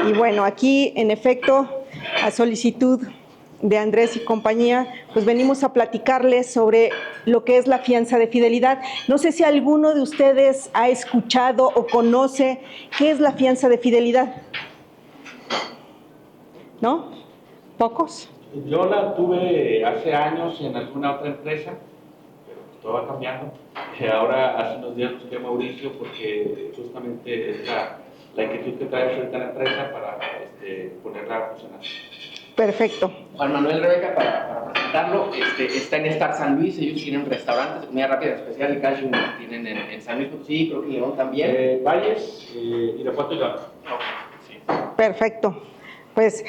Y bueno, aquí en efecto, a solicitud de Andrés y compañía, pues venimos a platicarles sobre lo que es la fianza de fidelidad. No sé si alguno de ustedes ha escuchado o conoce qué es la fianza de fidelidad. ¿No? ¿Pocos? Yo la tuve hace años en alguna otra empresa, pero todo va cambiando. Ahora, hace unos días busqué a Mauricio porque justamente es la inquietud que trae ahorita en la empresa para ponerla a funcionar. Perfecto. Juan Manuel Rebeca, para presentarlo, está en Star San Luis. Ellos tienen restaurantes de comida rápida especial y casual, tienen en San Luis Potosí, creo que en León también. Valles, Irapuato y León. Sí. Perfecto. Pues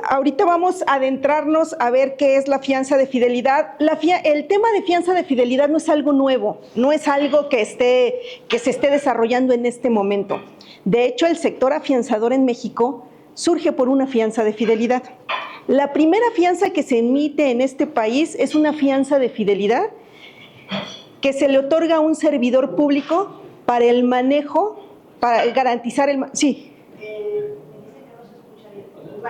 ahorita vamos a adentrarnos a ver qué es la fianza de fidelidad. El tema de fianza de fidelidad no es algo nuevo, no es algo que se esté desarrollando en este momento. De hecho, el sector afianzador en México surge por una fianza de fidelidad. La primera fianza que se emite en este país es una fianza de fidelidad que se le otorga a un servidor público para el manejo, para garantizar el... Sí.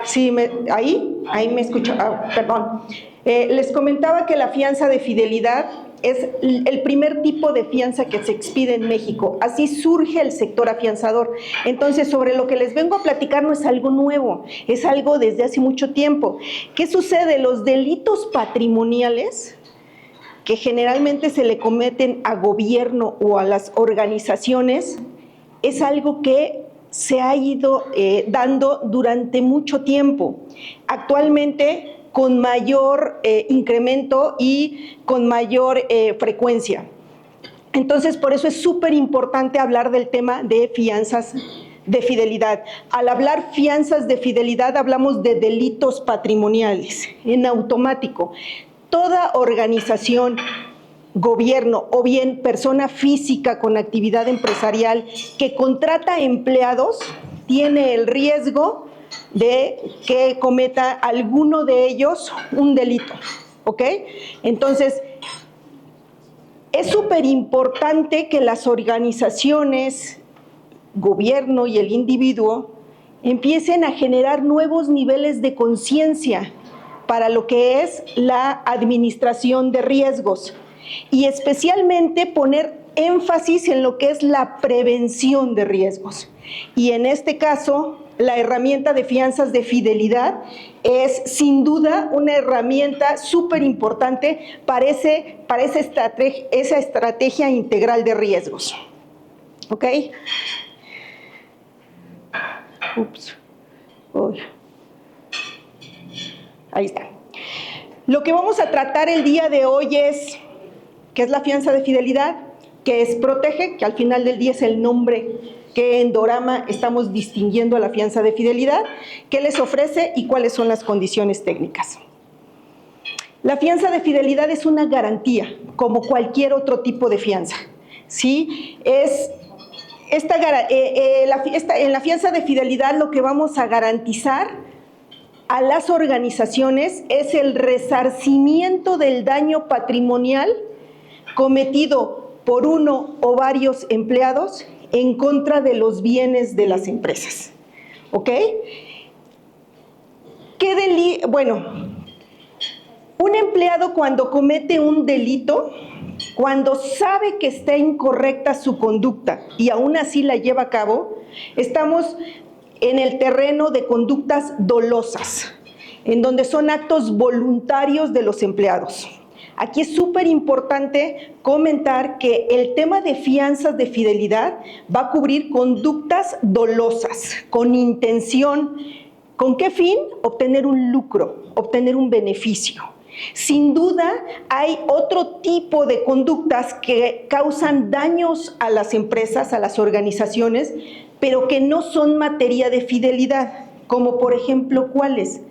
Sí, ahí me escucho, perdón. Les comentaba que la fianza de fidelidad es el primer tipo de fianza que se expide en México. Así surge el sector afianzador. Entonces, sobre lo que les vengo a platicar no es algo nuevo, es algo desde hace mucho tiempo. ¿Qué sucede? Los delitos patrimoniales que generalmente se le cometen a gobierno o a las organizaciones es algo que se ha ido dando durante mucho tiempo. Actualmente con mayor incremento y con mayor frecuencia. Entonces, por eso es súper importante hablar del tema de fianzas de fidelidad. Al hablar fianzas de fidelidad, hablamos de delitos patrimoniales, en automático. Toda organización, gobierno o bien persona física con actividad empresarial que contrata empleados tiene el riesgo de que cometa alguno de ellos un delito, ¿ok? Entonces, es súper importante que las organizaciones, gobierno y el individuo empiecen a generar nuevos niveles de conciencia para lo que es la administración de riesgos y especialmente poner énfasis en lo que es la prevención de riesgos. Y en este caso, la herramienta de fianzas de fidelidad es sin duda una herramienta súper importante para esa estrategia integral de riesgos. ¿Ok? Ups. Uy. Ahí está. Lo que vamos a tratar el día de hoy es, ¿qué es la fianza de fidelidad? ¿Qué es protege? Que al final del día es el nombre que en Dorama estamos distinguiendo a la fianza de fidelidad. ¿Qué les ofrece y cuáles son las condiciones técnicas? La fianza de fidelidad es una garantía, como cualquier otro tipo de fianza. ¿Sí? En la fianza de fidelidad lo que vamos a garantizar a las organizaciones es el resarcimiento del daño patrimonial cometido por uno o varios empleados en contra de los bienes de las empresas. ¿Ok? Bueno, un empleado cuando comete un delito, cuando sabe que está incorrecta su conducta y aún así la lleva a cabo, estamos en el terreno de conductas dolosas, en donde son actos voluntarios de los empleados. Aquí es súper importante comentar que el tema de fianzas de fidelidad va a cubrir conductas dolosas, con intención. ¿Con qué fin? Obtener un lucro, obtener un beneficio. Sin duda, hay otro tipo de conductas que causan daños a las empresas, a las organizaciones, pero que no son materia de fidelidad, como por ejemplo, ¿cuáles?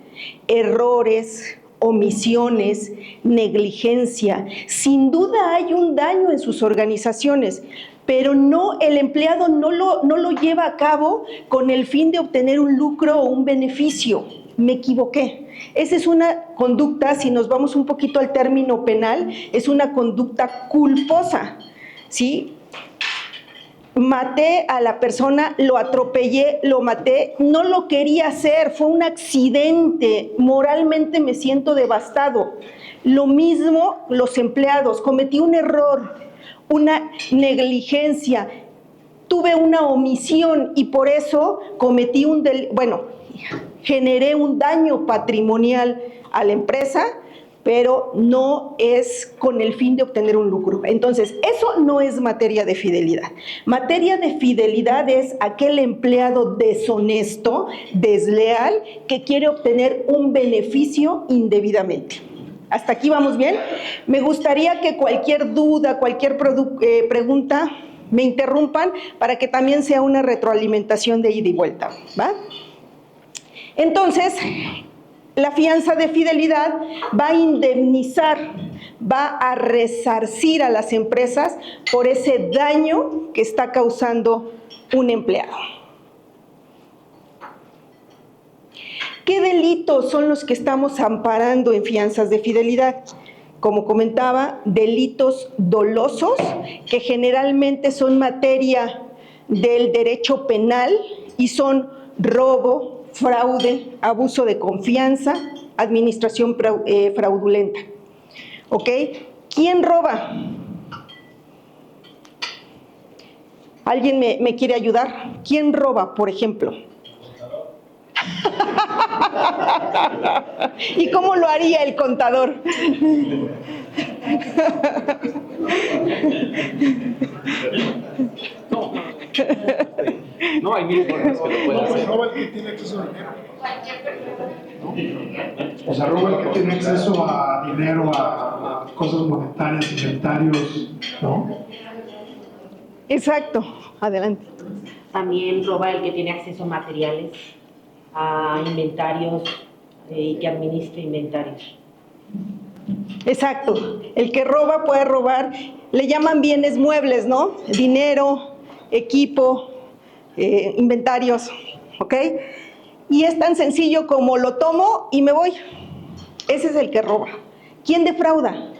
Errores, omisiones, negligencia. Sin duda hay un daño en sus organizaciones, pero el empleado no lo lleva a cabo con el fin de obtener un lucro o un beneficio. Me equivoqué. Esa es una conducta, si nos vamos un poquito al término penal, es una conducta culposa, ¿sí? maté a la persona, lo atropellé, lo maté, no lo quería hacer, fue un accidente, moralmente me siento devastado. Lo mismo los empleados, cometí un error, una negligencia, tuve una omisión y por eso cometí generé un daño patrimonial a la empresa, pero no es con el fin de obtener un lucro. Entonces, eso no es materia de fidelidad. Materia de fidelidad es aquel empleado deshonesto, desleal, que quiere obtener un beneficio indebidamente. ¿Hasta aquí vamos bien? Me gustaría que cualquier duda, cualquier pregunta, me interrumpan para que también sea una retroalimentación de ida y vuelta, ¿va? Entonces, la fianza de fidelidad va a indemnizar, va a resarcir a las empresas por ese daño que está causando un empleado. ¿Qué delitos son los que estamos amparando en fianzas de fidelidad? Como comentaba, delitos dolosos, que generalmente son materia del derecho penal y son robo, fraude, abuso de confianza, administración fraudulenta. ¿Ok? ¿Quién roba? ¿Alguien me quiere ayudar? ¿Quién roba, por ejemplo? ¿Y cómo lo haría el contador? No, hay mil formas que lo pueden hacer. Roba el que tiene acceso a dinero. O sea, roba el que tiene acceso a dinero, a cosas monetarias, inventarios, ¿no? Exacto, adelante. También roba el que tiene acceso a materiales, a inventarios y que administre inventarios. Exacto, el que roba puede robar, le llaman bienes muebles, ¿no? Dinero, equipo, inventarios, ¿ok? Y es tan sencillo como lo tomo y me voy. Ese es el que roba. ¿Quién defrauda?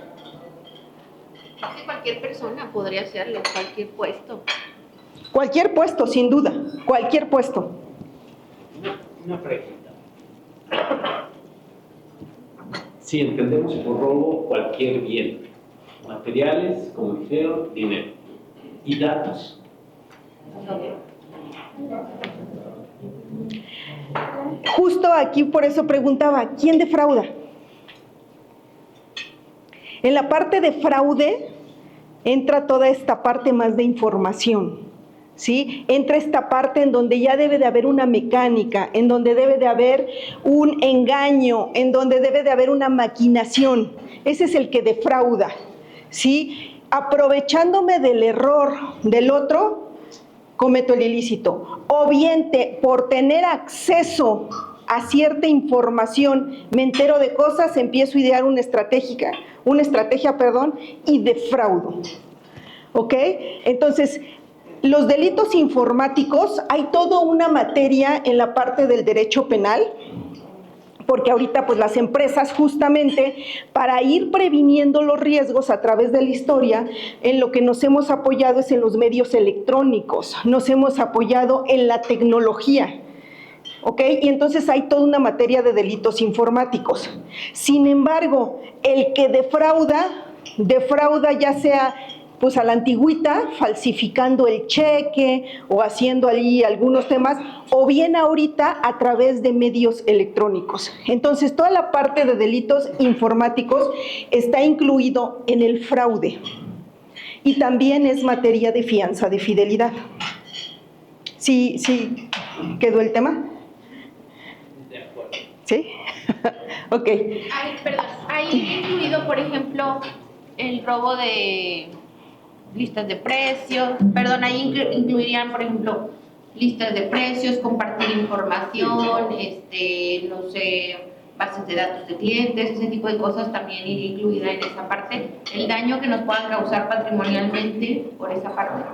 Cualquier persona podría hacerlo, cualquier puesto. Cualquier puesto, sin duda, cualquier puesto. Una pregunta. Si entendemos por robo cualquier bien, materiales, como dijeron, dinero y datos. Justo aquí por eso preguntaba, ¿quién defrauda? En la parte de fraude entra toda esta parte más de información, ¿sí? Entra esta parte en donde ya debe de haber una mecánica, en donde debe de haber un engaño, en donde debe de haber una maquinación. Ese es el que defrauda, ¿sí? Aprovechándome del error del otro, cometo el ilícito. O bien por tener acceso a cierta información, me entero de cosas, empiezo a idear una estrategia, y defraudo. ¿Ok? Entonces, los delitos informáticos, hay toda una materia en la parte del derecho penal, porque ahorita pues las empresas justamente para ir previniendo los riesgos a través de la historia, en lo que nos hemos apoyado es en los medios electrónicos, nos hemos apoyado en la tecnología. ¿Ok? Y entonces hay toda una materia de delitos informáticos. Sin embargo, el que defrauda ya sea pues a la antigüita, falsificando el cheque o haciendo allí algunos temas, o bien ahorita a través de medios electrónicos. Entonces, toda la parte de delitos informáticos está incluido en el fraude y también es materia de fianza de fidelidad. ¿Sí quedó el tema? De acuerdo. ¿Sí? Ok. Hay incluido, por ejemplo, el robo de listas de precios, ahí incluirían, por ejemplo, listas de precios, compartir información, no sé, bases de datos de clientes, ese tipo de cosas también iría incluida en esa parte, el daño que nos puedan causar patrimonialmente por esa parte.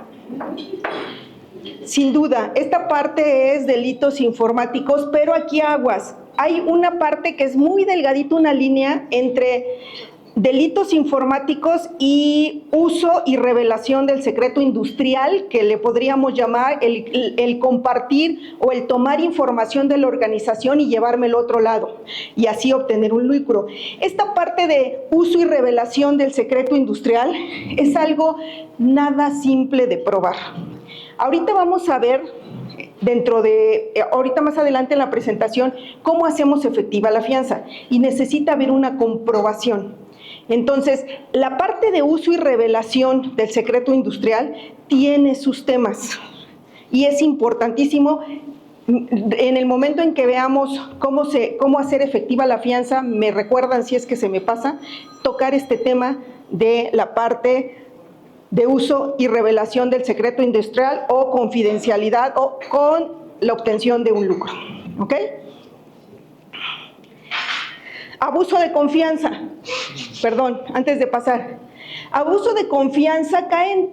Sin duda, esta parte es delitos informáticos, pero aquí aguas. Hay una parte que es muy delgadita, una línea entre delitos informáticos y uso y revelación del secreto industrial, que le podríamos llamar el compartir o el tomar información de la organización y llevármelo al otro lado, y así obtener un lucro. Esta parte de uso y revelación del secreto industrial es algo nada simple de probar. Ahorita vamos a ver, ahorita más adelante en la presentación, cómo hacemos efectiva la fianza, y necesita haber una comprobación. Entonces, la parte de uso y revelación del secreto industrial tiene sus temas, y es importantísimo. En el momento en que veamos cómo hacer efectiva la fianza, me recuerdan, si es que se me pasa, tocar este tema de la parte de uso y revelación del secreto industrial o confidencialidad o con la obtención de un lucro. ¿Ok? Abuso de confianza. Perdón, antes de pasar. Abuso de confianza cae en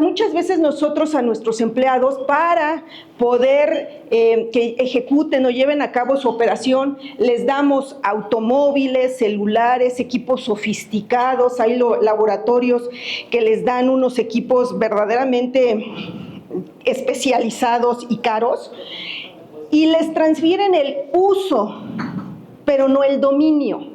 muchas veces nosotros a nuestros empleados para poder que ejecuten o lleven a cabo su operación, les damos automóviles, celulares, equipos sofisticados, hay laboratorios que les dan unos equipos verdaderamente especializados y caros, y les transfieren el uso, pero no el dominio.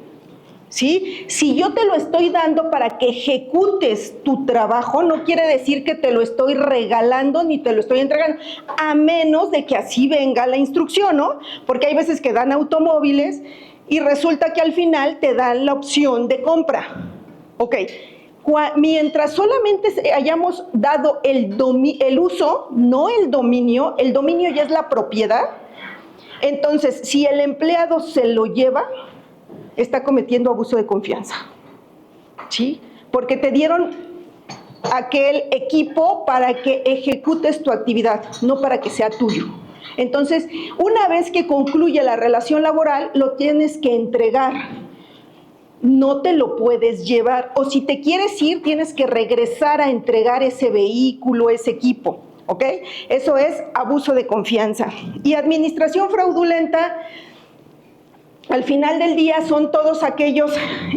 ¿Sí? Si yo te lo estoy dando para que ejecutes tu trabajo, no quiere decir que te lo estoy regalando ni te lo estoy entregando, a menos de que así venga la instrucción, ¿no? Porque hay veces que dan automóviles y resulta que al final te dan la opción de compra. Ok, mientras solamente hayamos dado el uso, no el dominio ya es la propiedad. Entonces, si el empleado se lo lleva, está cometiendo abuso de confianza, ¿sí? Porque te dieron aquel equipo para que ejecutes tu actividad, no para que sea tuyo. Entonces, una vez que concluye la relación laboral, lo tienes que entregar. No te lo puedes llevar, o si te quieres ir, tienes que regresar a entregar ese vehículo, ese equipo, ¿ok? Eso es abuso de confianza. Y administración fraudulenta, al final del día son todos aquellos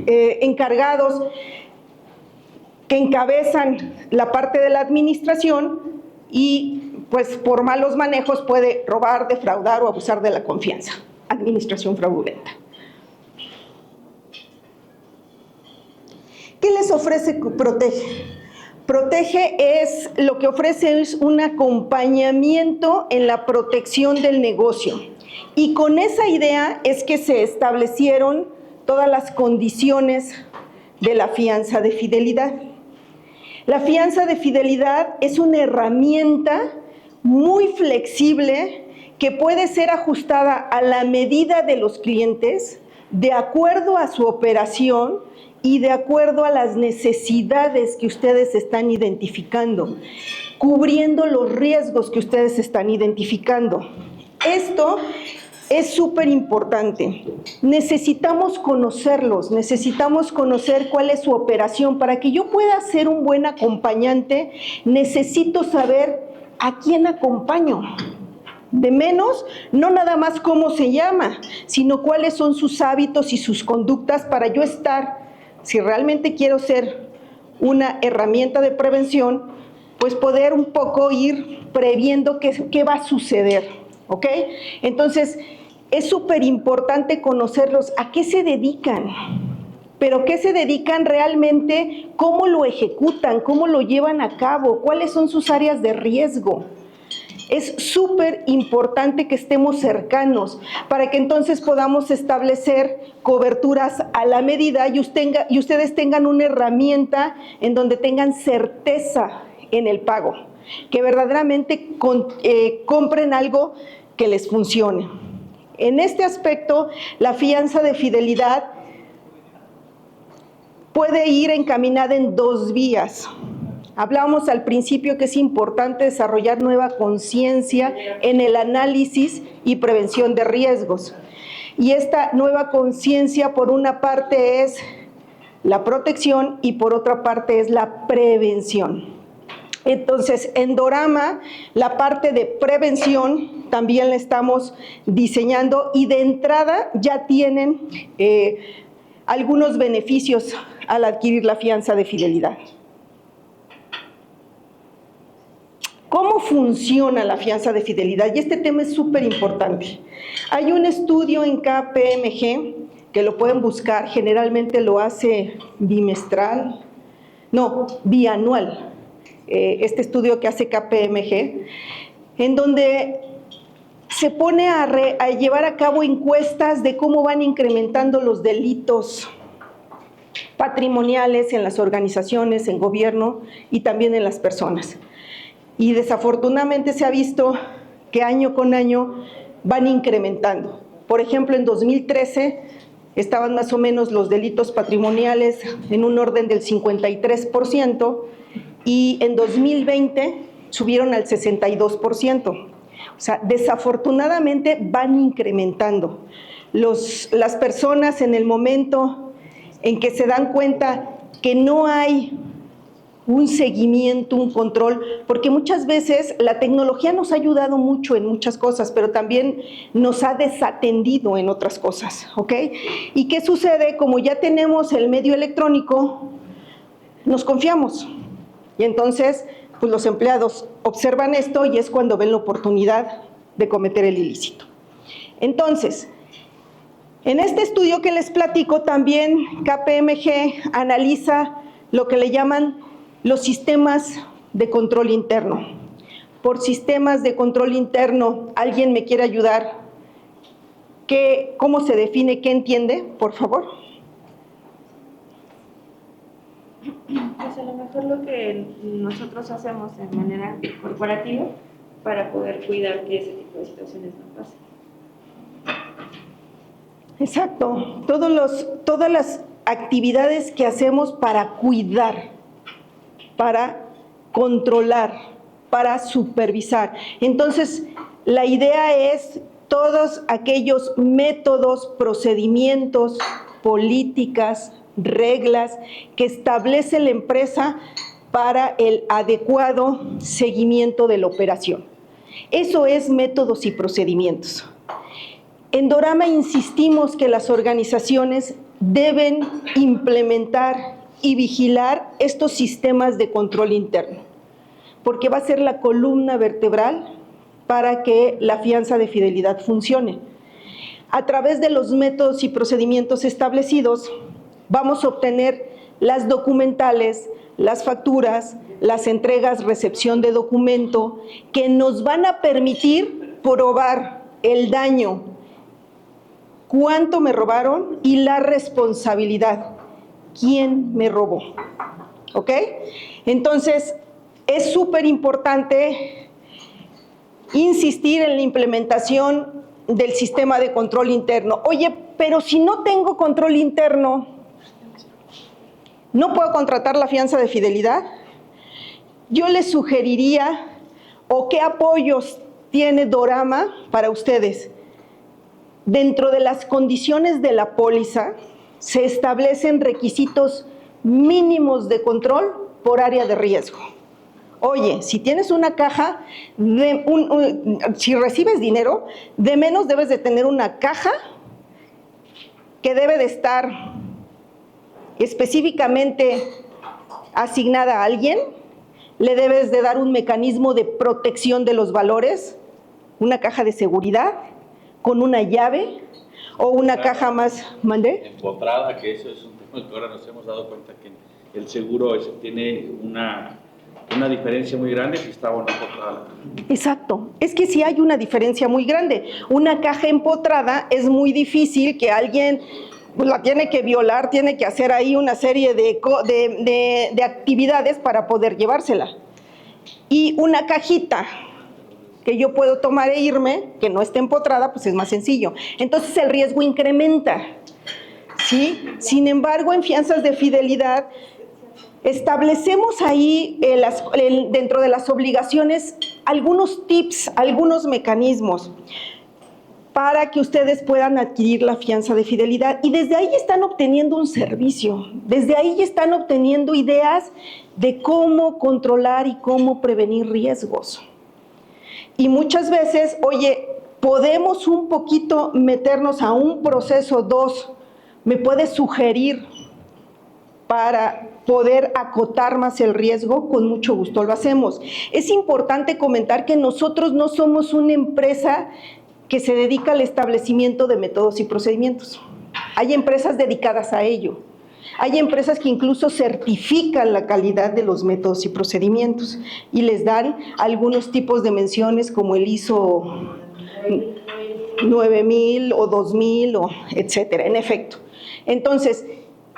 encargados que encabezan la parte de la administración y pues por malos manejos puede robar, defraudar o abusar de la confianza. Administración fraudulenta. ¿Qué les ofrece Protege? Protege lo que ofrece es un acompañamiento en la protección del negocio. Y con esa idea es que se establecieron todas las condiciones de la fianza de fidelidad. La fianza de fidelidad es una herramienta muy flexible que puede ser ajustada a la medida de los clientes, de acuerdo a su operación y de acuerdo a las necesidades que ustedes están identificando, cubriendo los riesgos que ustedes están identificando. Esto es súper importante. Necesitamos conocerlos, necesitamos conocer cuál es su operación. Para que yo pueda ser un buen acompañante, necesito saber a quién acompaño. De menos, no nada más cómo se llama, sino cuáles son sus hábitos y sus conductas para yo estar, si realmente quiero ser una herramienta de prevención, pues poder un poco ir previendo qué va a suceder. ¿Ok? Entonces, es súper importante conocerlos, a qué se dedican, pero qué se dedican realmente, cómo lo ejecutan, cómo lo llevan a cabo, cuáles son sus áreas de riesgo. Es súper importante que estemos cercanos para que entonces podamos establecer coberturas a la medida y ustedes tengan una herramienta en donde tengan certeza en el pago, que verdaderamente compren algo que les funcione. En este aspecto, la fianza de fidelidad puede ir encaminada en dos vías. Hablábamos al principio que es importante desarrollar nueva conciencia en el análisis y prevención de riesgos. Y esta nueva conciencia, por una parte, es la protección y por otra parte es la prevención. Entonces, en Dorama, la parte de prevención también la estamos diseñando y de entrada ya tienen algunos beneficios al adquirir la fianza de fidelidad. ¿Cómo funciona la fianza de fidelidad? Y este tema es súper importante. Hay un estudio en KPMG que lo pueden buscar, generalmente lo hace bianual, este estudio que hace KPMG, en donde se pone a llevar a cabo encuestas de cómo van incrementando los delitos patrimoniales en las organizaciones, en gobierno y también en las personas. Y desafortunadamente se ha visto que año con año van incrementando. Por ejemplo, en 2013 estaban más o menos los delitos patrimoniales en un orden del 53% y en 2020 subieron al 62%. O sea, desafortunadamente van incrementando. Las personas en el momento en que se dan cuenta que no hay un seguimiento, un control, porque muchas veces la tecnología nos ha ayudado mucho en muchas cosas, pero también nos ha desatendido en otras cosas, ¿ok? ¿Y qué sucede? Como ya tenemos el medio electrónico, nos confiamos. Y entonces, pues los empleados observan esto y es cuando ven la oportunidad de cometer el ilícito. Entonces, en este estudio que les platico, también KPMG analiza lo que le llaman los sistemas de control interno. Por sistemas de control interno, ¿alguien me quiere ayudar? ¿Cómo se define? ¿Qué entiende? Por favor. Pues a lo mejor lo que nosotros hacemos de manera corporativa para poder cuidar que ese tipo de situaciones no pasen. Exacto. Todas las actividades que hacemos para cuidar, para controlar, para supervisar. Entonces, la idea es todos aquellos métodos, procedimientos, políticas, reglas que establece la empresa para el adecuado seguimiento de la operación. Eso es métodos y procedimientos. En Dorama insistimos que las organizaciones deben implementar y vigilar estos sistemas de control interno, porque va a ser la columna vertebral para que la fianza de fidelidad funcione. A través de los métodos y procedimientos establecidos, vamos a obtener las documentales, las facturas, las entregas, recepción de documento, que nos van a permitir probar el daño, cuánto me robaron y la responsabilidad. ¿Quién me robó? ¿Ok? Entonces, es súper importante insistir en la implementación del sistema de control interno. Oye, pero si no tengo control interno, ¿no puedo contratar la fianza de fidelidad? Yo les sugeriría, o qué apoyos tiene Dorama para ustedes. Dentro de las condiciones de la póliza, se establecen requisitos mínimos de control por área de riesgo. Oye, si tienes una caja, si recibes dinero, de menos debes de tener una caja que debe de estar específicamente asignada a alguien, le debes de dar un mecanismo de protección de los valores, una caja de seguridad con una llave, o una caja más, ¿mandé? Empotrada, que eso es un tema que ahora nos hemos dado cuenta que el seguro tiene una diferencia muy grande si está o no empotrada. Exacto, es que sí hay una diferencia muy grande. Una caja empotrada es muy difícil que alguien la tiene que violar, tiene que hacer ahí una serie de actividades para poder llevársela. Y una cajita que yo puedo tomar e irme, que no esté empotrada, pues es más sencillo. Entonces el riesgo incrementa, ¿sí? Sin embargo, en fianzas de fidelidad, establecemos ahí dentro de las obligaciones algunos tips, algunos mecanismos para que ustedes puedan adquirir la fianza de fidelidad. Y desde ahí están obteniendo un servicio, desde ahí están obteniendo ideas de cómo controlar y cómo prevenir riesgos. Y muchas veces, oye, podemos un poquito meternos a un proceso 2 me puede sugerir para poder acotar más el riesgo, con mucho gusto lo hacemos. Es importante comentar que nosotros no somos una empresa que se dedica al establecimiento de métodos y procedimientos. Hay empresas dedicadas a ello. Hay empresas que incluso certifican la calidad de los métodos y procedimientos y les dan algunos tipos de menciones como el ISO 9000 o 2000 o etcétera, en efecto. Entonces,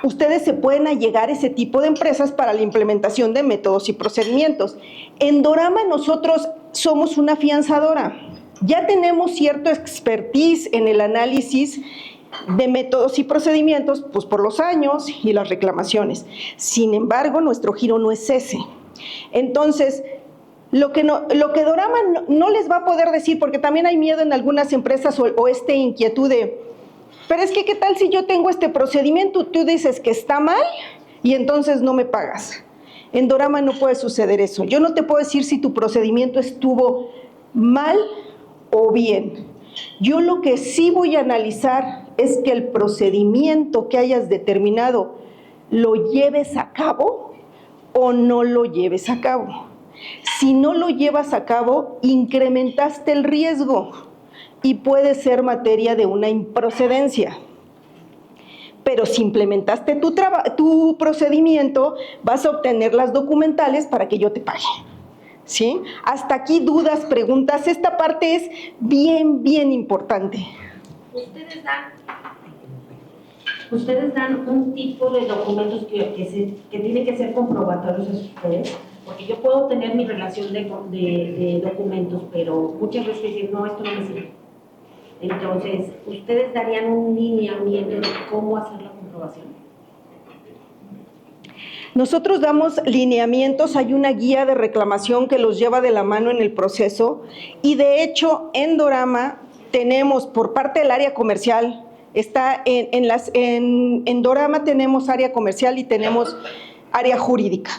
ustedes se pueden allegar a ese tipo de empresas para la implementación de métodos y procedimientos. En Dorama nosotros somos una afianzadora. Ya tenemos cierto expertise en el análisis de métodos y procedimientos, pues por los años y las reclamaciones. Sin embargo, nuestro giro no es ese. Entonces, lo que Dorama no les va a poder decir, porque también hay miedo en algunas empresas o esta inquietud de, pero es que ¿qué tal si yo tengo este procedimiento? Tú dices que está mal y entonces no me pagas. En Dorama no puede suceder eso. Yo no te puedo decir si tu procedimiento estuvo mal o bien. Yo lo que sí voy a analizar es que el procedimiento que hayas determinado lo lleves a cabo o no lo lleves a cabo. Si no lo llevas a cabo, incrementaste el riesgo y puede ser materia de una improcedencia. Pero si implementaste tu procedimiento, vas a obtener las documentales para que yo te pague. ¿Sí? Hasta aquí dudas, preguntas. Esta parte es bien, bien importante. Ustedes dan un tipo de documentos que tiene que ser comprobatorios a ustedes, porque yo puedo tener mi relación de documentos, pero muchas veces dicen, no, esto no me sirve. Entonces, ¿ustedes darían un lineamiento de cómo hacer la comprobación? Nosotros damos lineamientos, hay una guía de reclamación que los lleva de la mano en el proceso y de hecho en Dorama tenemos por parte del área comercial, en Dorama tenemos área comercial y tenemos área jurídica.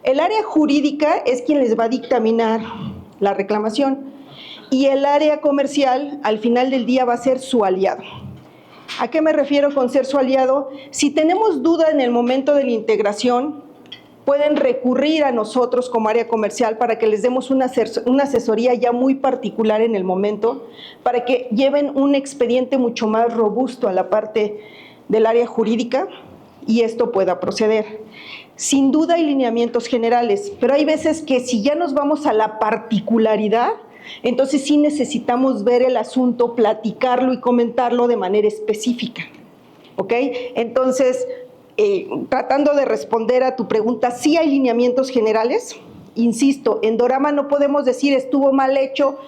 El área jurídica es quien les va a dictaminar la reclamación y el área comercial al final del día va a ser su aliado. ¿A qué me refiero con ser su aliado? Si tenemos duda en el momento de la integración, pueden recurrir a nosotros como área comercial para que les demos una asesoría ya muy particular en el momento, para que lleven un expediente mucho más robusto a la parte del área jurídica y esto pueda proceder. Sin duda hay lineamientos generales, pero hay veces que si ya nos vamos a la particularidad, entonces sí necesitamos ver el asunto, platicarlo y comentarlo de manera específica, ¿ok? Entonces, tratando de responder a tu pregunta, sí hay lineamientos generales, insisto, en Dorama no podemos decir estuvo mal hecho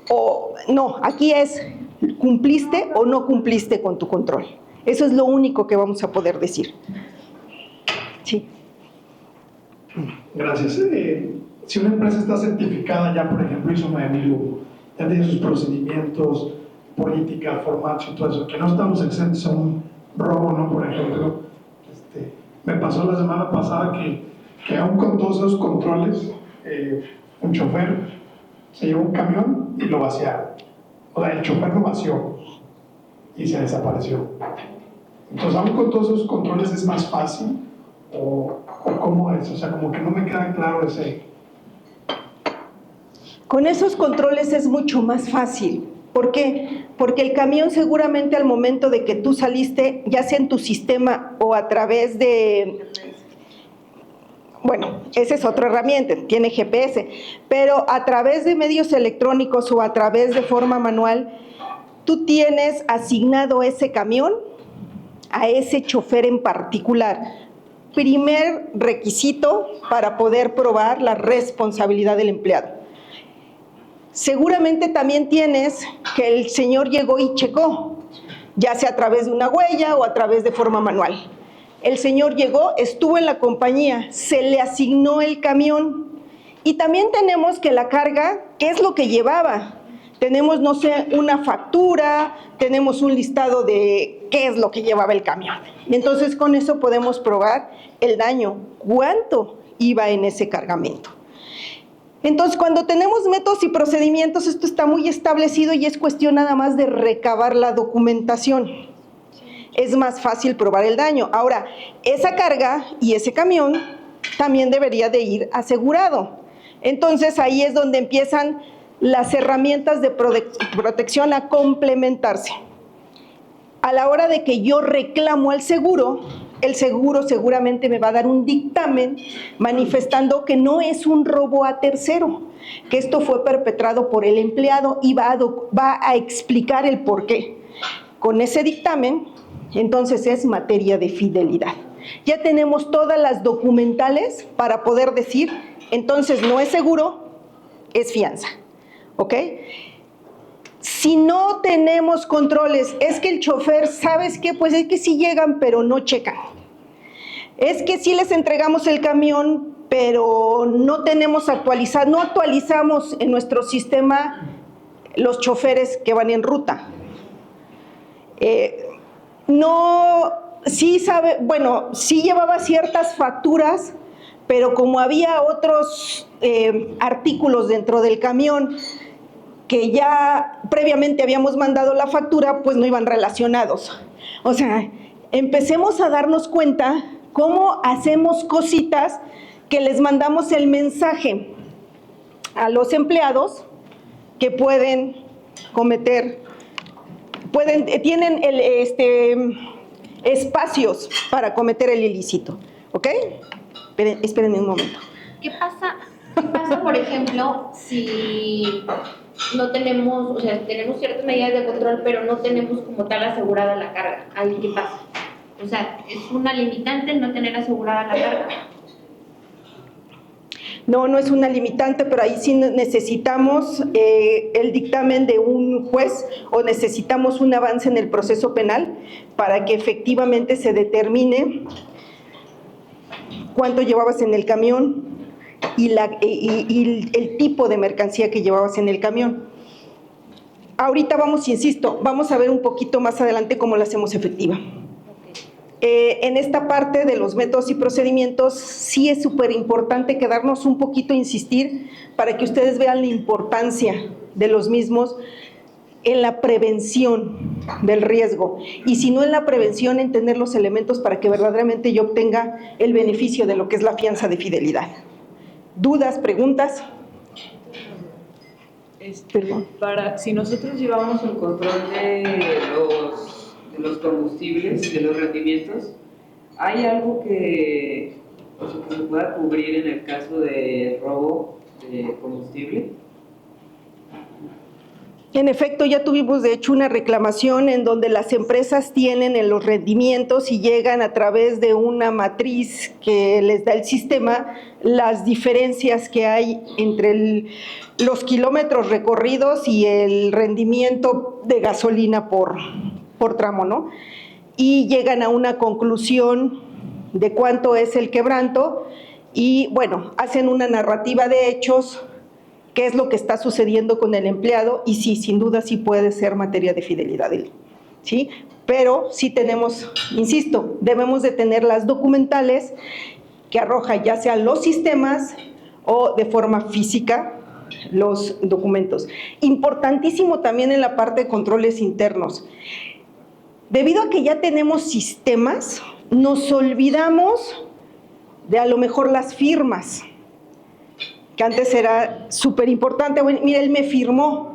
o no, aquí es cumpliste o no cumpliste con tu control. Eso es lo único que vamos a poder decir. Sí. Gracias. Si una empresa está certificada ya, por ejemplo, ISO 9001, ya tiene sus procedimientos, política, formatos y todo eso, que no estamos exentos a un robo, ¿no? Por ejemplo, me pasó la semana pasada que aún con todos esos controles, un chofer se llevó un camión y lo vaciaron. O sea, el chofer lo vació y se desapareció. Entonces, aún con todos esos controles, ¿es más fácil? ¿O cómo es? O sea, como que no me queda claro ese... Con esos controles es mucho más fácil. ¿Por qué? Porque el camión seguramente al momento de que tú saliste, ya sea en tu sistema o a través de... Bueno, esa es otra herramienta, tiene GPS, pero a través de medios electrónicos o a través de forma manual, tú tienes asignado ese camión a ese chofer en particular. Primer requisito para poder probar la responsabilidad del empleado. Seguramente también tienes que el señor llegó y checó, ya sea a través de una huella o a través de forma manual. El señor llegó, estuvo en la compañía, se le asignó el camión y también tenemos que la carga, ¿qué es lo que llevaba? Tenemos, no sé, una factura, tenemos un listado de qué es lo que llevaba el camión. Y entonces con eso podemos probar el daño, cuánto iba en ese cargamento. Entonces, cuando tenemos métodos y procedimientos, esto está muy establecido y es cuestión nada más de recabar la documentación. es más fácil probar el daño. Ahora, esa carga y ese camión también debería de ir asegurado. Entonces, ahí es donde empiezan las herramientas de protección a complementarse. A la hora de que yo reclamo al seguro, el seguro seguramente me va a dar un dictamen manifestando que no es un robo a tercero, que esto fue perpetrado por el empleado y va a explicar el por qué. Con ese dictamen, entonces es materia de fidelidad. Ya tenemos todas las documentales para poder decir, entonces no es seguro, es fianza, ¿ok? Si no tenemos controles, es que el chofer, ¿sabes qué? Pues es que sí llegan, pero no checan. Es que sí les entregamos el camión, pero no tenemos no actualizamos en nuestro sistema los choferes que van en ruta. Sí llevaba ciertas facturas, pero como había otros artículos dentro del camión que ya previamente habíamos mandado la factura, pues no iban relacionados. O sea, empecemos a darnos cuenta cómo hacemos cositas que les mandamos el mensaje a los empleados que pueden cometer, tienen espacios para cometer el ilícito, ¿ok? Espérenme un momento. ¿Qué pasa, por ejemplo, si no tenemos, o sea, tenemos ciertas medidas de control, pero no tenemos como tal asegurada la carga? ¿Ahí qué pasa? O sea, ¿es una limitante no tener asegurada la carga? No, no es una limitante, pero ahí sí necesitamos el dictamen de un juez o necesitamos un avance en el proceso penal para que efectivamente se determine cuánto llevabas en el camión y el tipo de mercancía que llevabas en el camión. Ahorita vamos a ver un poquito más adelante cómo la hacemos efectiva. En esta parte de los métodos y procedimientos sí es súper importante quedarnos un poquito a insistir para que ustedes vean la importancia de los mismos en la prevención del riesgo y si no en la prevención, en tener los elementos para que verdaderamente yo obtenga el beneficio de lo que es la fianza de fidelidad. ¿Dudas, preguntas? Perdón. Si nosotros llevamos el control de los combustibles, de los rendimientos, ¿hay algo que se pueda cubrir en el caso de robo de combustible? En efecto, ya tuvimos de hecho una reclamación en donde las empresas tienen en los rendimientos y llegan a través de una matriz que les da el sistema las diferencias que hay entre los kilómetros recorridos y el rendimiento de gasolina por tramo, ¿no? Y llegan a una conclusión de cuánto es el quebranto y, bueno, hacen una narrativa de hechos, qué es lo que está sucediendo con el empleado y sí, sin duda sí puede ser materia de fidelidad, ¿sí? Pero sí tenemos, insisto, debemos de tener las documentales que arroja ya sea los sistemas o de forma física los documentos. Importantísimo también en la parte de controles internos. Debido a que ya tenemos sistemas, nos olvidamos de a lo mejor las firmas, que antes era súper importante. Bueno, mira, él me firmó.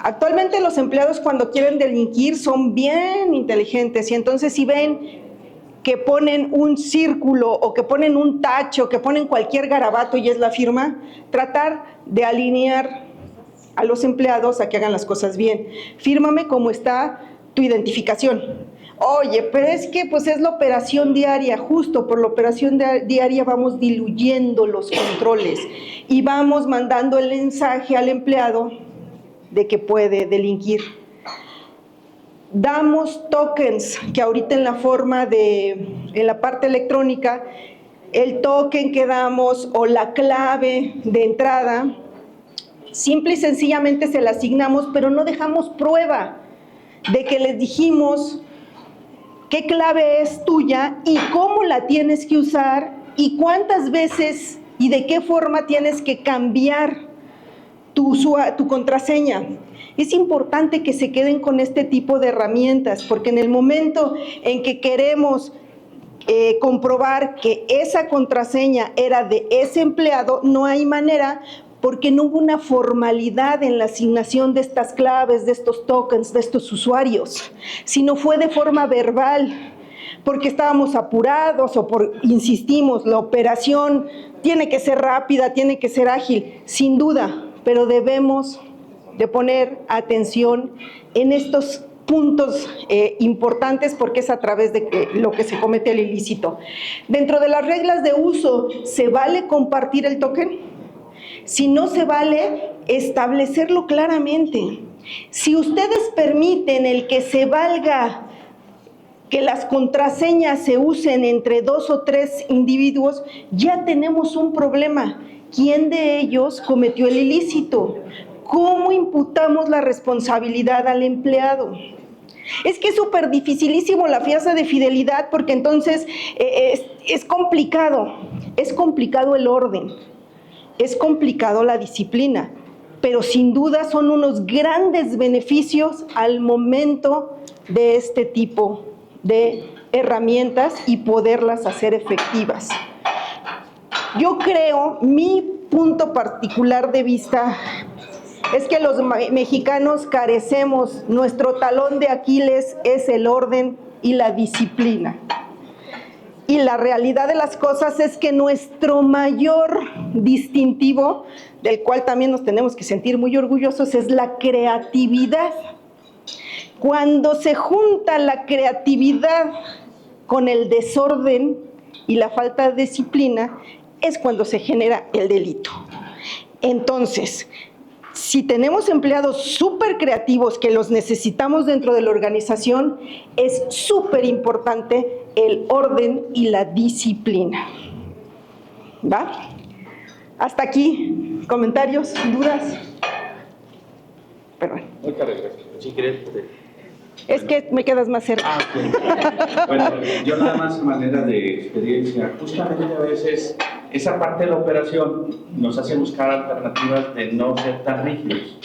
Actualmente los empleados cuando quieren delinquir son bien inteligentes y entonces si ven que ponen un círculo o que ponen un tacho, que ponen cualquier garabato y es la firma, tratar de alinear a los empleados a que hagan las cosas bien. Fírmame como está tu identificación. Oye, pero es que pues es la operación diaria, justo por la operación diaria vamos diluyendo los controles y vamos mandando el mensaje al empleado de que puede delinquir. Damos tokens, que ahorita en la parte electrónica, el token que damos o la clave de entrada, simple y sencillamente se la asignamos, pero no dejamos prueba de que les dijimos qué clave es tuya y cómo la tienes que usar y cuántas veces y de qué forma tienes que cambiar tu contraseña. Es importante que se queden con este tipo de herramientas, porque en el momento en que queremos comprobar que esa contraseña era de ese empleado, no hay manera, porque no hubo una formalidad en la asignación de estas claves, de estos tokens, de estos usuarios, sino fue de forma verbal, porque estábamos apurados o insistimos, la operación tiene que ser rápida, tiene que ser ágil, sin duda, pero debemos de poner atención en estos puntos importantes, porque es a través de lo que se comete el ilícito. Dentro de las reglas de uso, ¿se vale compartir el token? Si no se vale, establecerlo claramente. Si ustedes permiten el que se valga que las contraseñas se usen entre 2 o 3 individuos, ya tenemos un problema. ¿Quién de ellos cometió el ilícito? ¿Cómo imputamos la responsabilidad al empleado? Es que es súper dificilísimo la fianza de fidelidad, porque entonces es complicado el orden, es complicado la disciplina, pero sin duda son unos grandes beneficios al momento de este tipo de herramientas y poderlas hacer efectivas. Yo creo, mi punto particular de vista es que los mexicanos carecemos, nuestro talón de Aquiles es el orden y la disciplina. Y la realidad de las cosas es que nuestro mayor distintivo, del cual también nos tenemos que sentir muy orgullosos, es la creatividad. Cuando se junta la creatividad con el desorden y la falta de disciplina, es cuando se genera el delito. Entonces, si tenemos empleados súper creativos que los necesitamos dentro de la organización, es súper importante el orden y la disciplina. ¿Va? Hasta aquí, comentarios, dudas. Perdón. Muchas gracias. Si quieres, Es que me quedas más cerca. Ok. Bueno, yo nada más de manera de experiencia, justamente a veces esa parte de la operación nos hace buscar alternativas de no ser tan rígidos.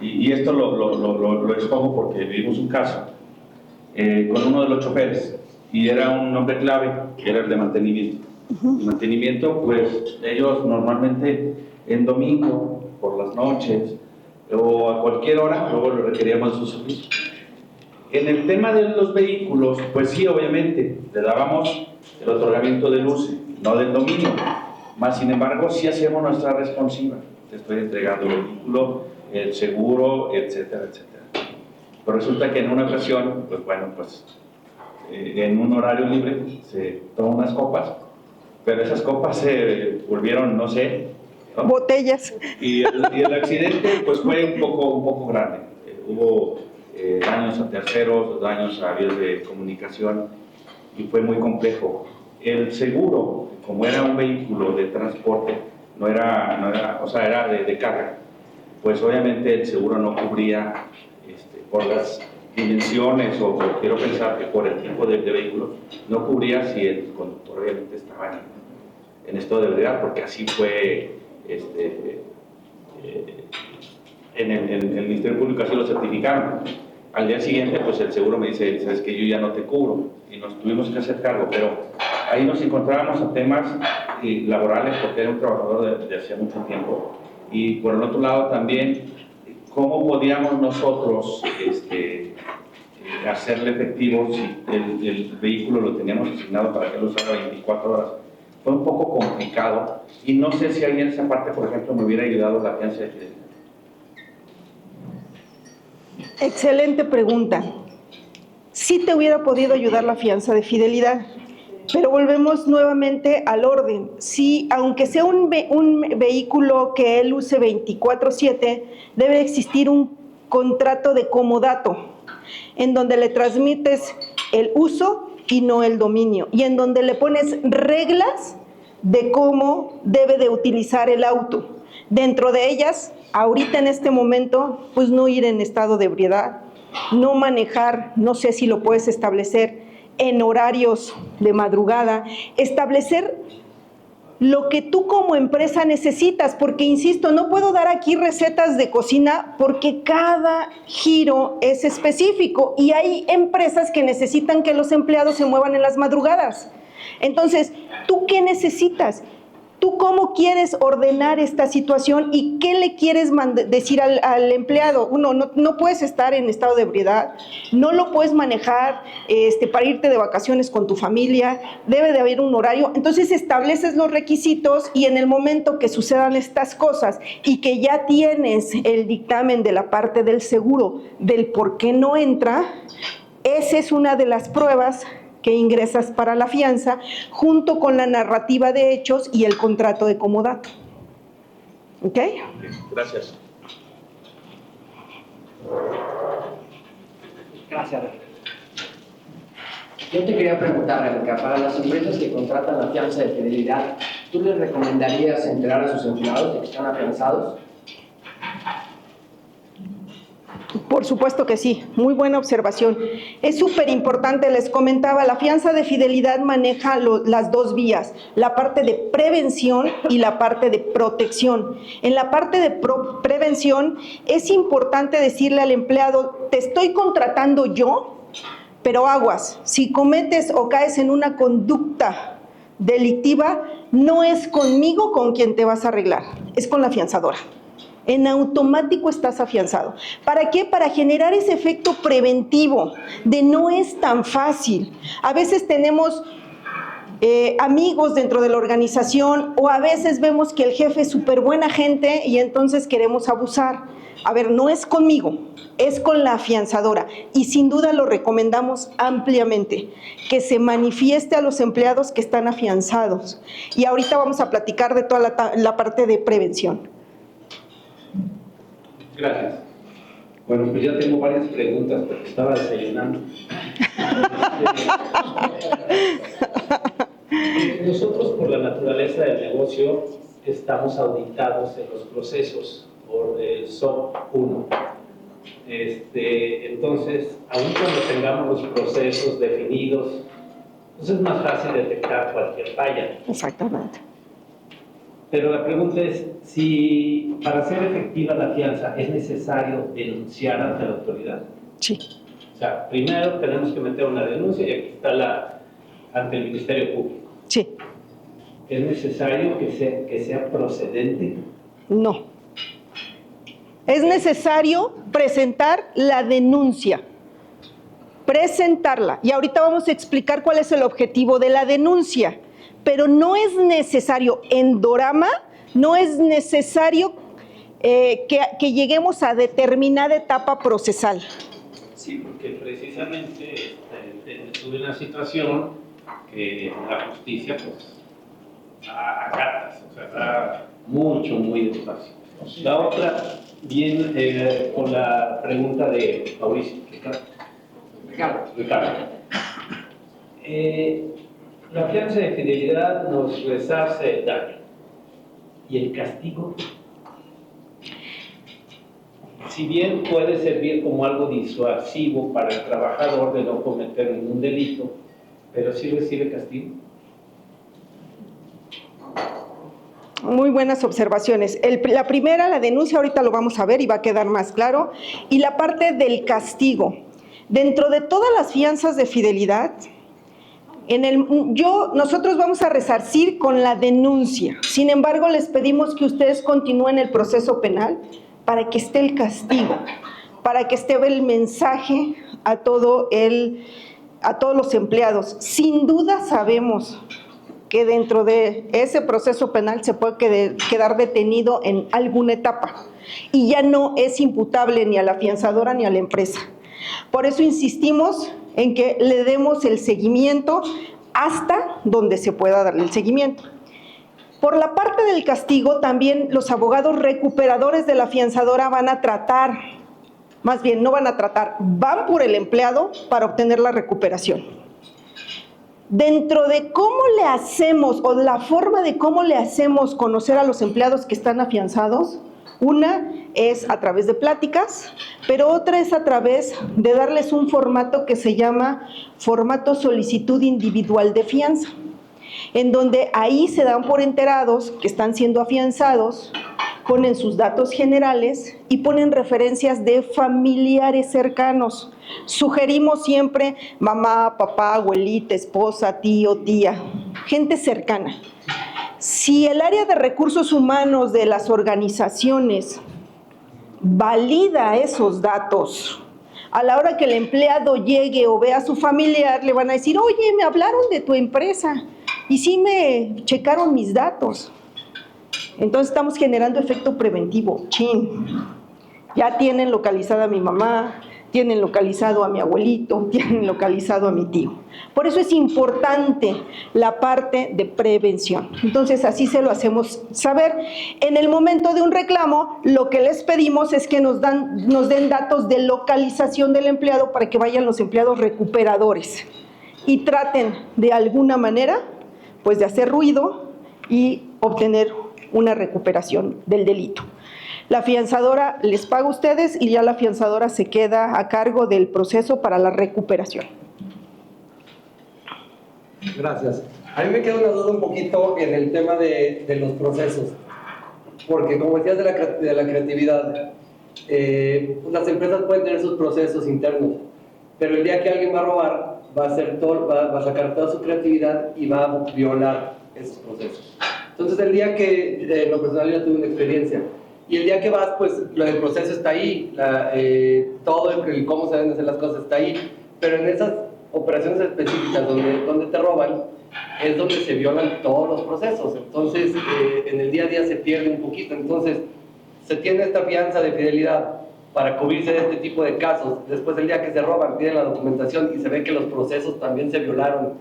Y esto lo expongo porque vivimos un caso con uno de los choferes, y era un nombre clave, que era el de mantenimiento. El mantenimiento, pues ellos normalmente en domingo, por las noches, o a cualquier hora, luego lo requeríamos de su servicio. En el tema de los vehículos, pues sí, obviamente, le dábamos el otorgamiento del UCE, no del dominio, más sin embargo, sí hacemos nuestra responsiva. Te estoy entregando el vehículo, el seguro, etcétera, etcétera. Pero resulta que en una ocasión, pues bueno, pues en un horario libre se toman unas copas, pero esas copas se volvieron, no sé, ¿no? Botellas. Y el accidente pues fue un poco grande. Hubo daños a terceros, daños a vías de comunicación, y fue muy complejo. El seguro, como era un vehículo de transporte, no era, o sea, era de carga, pues obviamente el seguro no cubría por las dimensiones, o quiero pensar que por el tipo de vehículo, no cubría si el conductor obviamente estaba en estado de ebriedad, porque así fue en el Ministerio Público, así lo certificaron. Al día siguiente, pues el seguro me dice, sabes que yo ya no te cubro, y nos tuvimos que hacer cargo, pero ahí nos encontrábamos a temas laborales, porque era un trabajador de hacía mucho tiempo, y por el otro lado también, cómo podíamos nosotros hacerle efectivo si el vehículo lo teníamos asignado para que lo usara 24 horas. Fue un poco complicado, y no sé si ahí en esa parte, por ejemplo, me hubiera ayudado la fianza de fidelidad. Excelente pregunta. Sí te hubiera podido ayudar la fianza de fidelidad, pero volvemos nuevamente al orden. Sí, aunque sea un vehículo que él use 24/7, debe existir un contrato de comodato, en donde le transmites el uso y no el dominio, y en donde le pones reglas de cómo debe de utilizar el auto. Dentro de ellas, ahorita en este momento, pues no ir en estado de ebriedad, no manejar, no sé si lo puedes establecer en horarios de madrugada, establecer lo que tú como empresa necesitas, porque insisto, no puedo dar aquí recetas de cocina porque cada giro es específico y hay empresas que necesitan que los empleados se muevan en las madrugadas. Entonces, ¿tú qué necesitas? ¿Tú cómo quieres ordenar esta situación y qué le quieres decir al empleado? Uno, no puedes estar en estado de ebriedad, no lo puedes manejar para irte de vacaciones con tu familia, debe de haber un horario. Entonces estableces los requisitos y en el momento que sucedan estas cosas y que ya tienes el dictamen de la parte del seguro del por qué no entra, esa es una de las pruebas que ingresas para la fianza, junto con la narrativa de hechos y el contrato de comodato. ¿Ok? Gracias. Gracias, Rebeca. Yo te quería preguntar, Rebeca, para las empresas que contratan la fianza de fidelidad, ¿tú les recomendarías enterar a sus empleados de que están afianzados? Por supuesto que sí, muy buena observación. Es súper importante, les comentaba, la fianza de fidelidad maneja las dos vías, la parte de prevención y la parte de protección. En la parte de prevención es importante decirle al empleado, te estoy contratando yo, pero aguas, si cometes o caes en una conducta delictiva, no es conmigo con quien te vas a arreglar, es con la fianzadora. En automático estás afianzado. ¿Para qué? Para generar ese efecto preventivo de no es tan fácil. A veces tenemos amigos dentro de la organización o a veces vemos que el jefe es súper buena gente y entonces queremos abusar. A ver, no es conmigo, es con la afianzadora y sin duda lo recomendamos ampliamente, que se manifieste a los empleados que están afianzados. Y ahorita vamos a platicar de toda la parte de prevención. Gracias. Bueno, pues ya tengo varias preguntas porque estaba desayunando. Nosotros, por la naturaleza del negocio, estamos auditados en los procesos por el SOC 1. Entonces, aun cuando tengamos los procesos definidos, pues es más fácil detectar cualquier falla. Exactamente. Pero la pregunta es, si para ser efectiva la fianza es necesario denunciar ante la autoridad. Sí. O sea, primero tenemos que meter una denuncia y aquí está ante el Ministerio Público. Sí. ¿Es necesario que sea procedente? No. Es necesario presentar la denuncia. Presentarla. Y ahorita vamos a explicar cuál es el objetivo de la denuncia. Pero no es necesario, en Dorama, no es necesario que lleguemos a determinada etapa procesal. Sí, porque precisamente estuve en una situación que la justicia, pues, a cartas, o sea, está muy despacio. La otra, bien, con la pregunta de Mauricio. Ricardo. La fianza de fidelidad nos resarce el daño. ¿Y el castigo? Si bien puede servir como algo disuasivo para el trabajador de no cometer ningún delito, pero sí recibe castigo. Muy buenas observaciones. La primera, la denuncia, ahorita lo vamos a ver y va a quedar más claro. Y la parte del castigo. Dentro de todas las fianzas de fidelidad, nosotros vamos a resarcir con la denuncia. Sin embargo, les pedimos que ustedes continúen el proceso penal para que esté el castigo, para que esté el mensaje a todos los empleados. Sin duda sabemos que dentro de ese proceso penal se puede quedar detenido en alguna etapa y ya no es imputable ni a la afianzadora ni a la empresa. Por eso insistimos en que le demos el seguimiento hasta donde se pueda darle el seguimiento. Por la parte del castigo, también los abogados recuperadores de la afianzadora van a tratar, más bien no van a tratar, van por el empleado para obtener la recuperación. Dentro de cómo le hacemos o la forma de cómo le hacemos conocer a los empleados que están afianzados, una es a través de pláticas, pero otra es a través de darles un formato que se llama formato solicitud individual de fianza. en donde ahí se dan por enterados que están siendo afianzados, ponen sus datos generales y ponen referencias de familiares cercanos. Sugerimos siempre mamá, papá, abuelita, esposa, tío, tía, gente cercana. Si el área de recursos humanos de las organizaciones valida esos datos, a la hora que el empleado llegue o vea a su familiar, le van a decir, oye, me hablaron de tu empresa y sí me checaron mis datos. Entonces estamos generando efecto preventivo. Chin, ya tienen localizada a mi mamá, tienen localizado a mi abuelito, tienen localizado a mi tío. Por eso es importante la parte de prevención. Entonces así se lo hacemos saber. En el momento de un reclamo, lo que les pedimos es que nos den datos de localización del empleado para que vayan los empleados recuperadores y traten de alguna manera pues de hacer ruido y obtener una recuperación del delito. La afianzadora les paga a ustedes y ya la afianzadora se queda a cargo del proceso para la recuperación. Gracias. A mí me queda una duda un poquito en el tema de los procesos, porque como decías de la creatividad, las empresas pueden tener sus procesos internos, pero el día que alguien va a robar, va a sacar toda su creatividad y va a violar esos procesos. Entonces el día que, en lo personal yo tuve una experiencia, y el día que vas, pues lo del proceso está ahí, todo el cómo se deben hacer las cosas está ahí, pero en esas operaciones específicas donde te roban, es donde se violan todos los procesos. Entonces, en el día a día se pierde un poquito. Entonces, se tiene esta fianza de fidelidad para cubrirse de este tipo de casos. Después, el día que se roban, piden la documentación y se ve que los procesos también se violaron.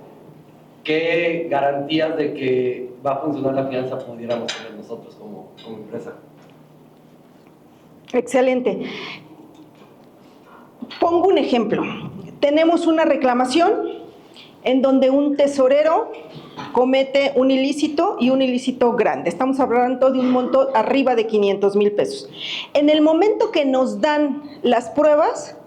¿Qué garantías de que va a funcionar la fianza pudiéramos tener nosotros como empresa? Excelente. Pongo un ejemplo. Tenemos una reclamación en donde un tesorero comete un ilícito y un ilícito grande. Estamos hablando de un monto arriba de 500,000 pesos. En el momento que nos dan las pruebas,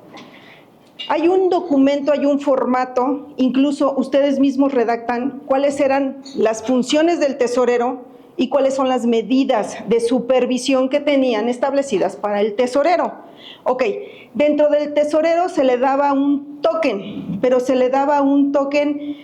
hay un documento, hay un formato, incluso ustedes mismos redactan cuáles eran las funciones del tesorero y cuáles son las medidas de supervisión que tenían establecidas para el tesorero. Ok, dentro del tesorero se le daba un token, pero se le daba un token,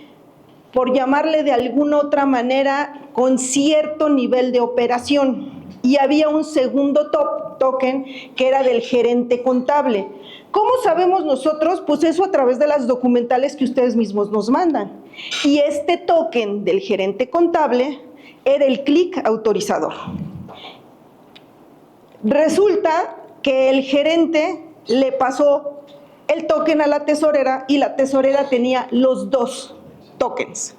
por llamarle de alguna otra manera, con cierto nivel de operación. Y había un segundo token que era del gerente contable. ¿Cómo sabemos nosotros? Pues eso a través de las documentales que ustedes mismos nos mandan. Y este token del gerente contable era el clic autorizador. Resulta que el gerente le pasó el token a la tesorera y la tesorera tenía los dos tokens.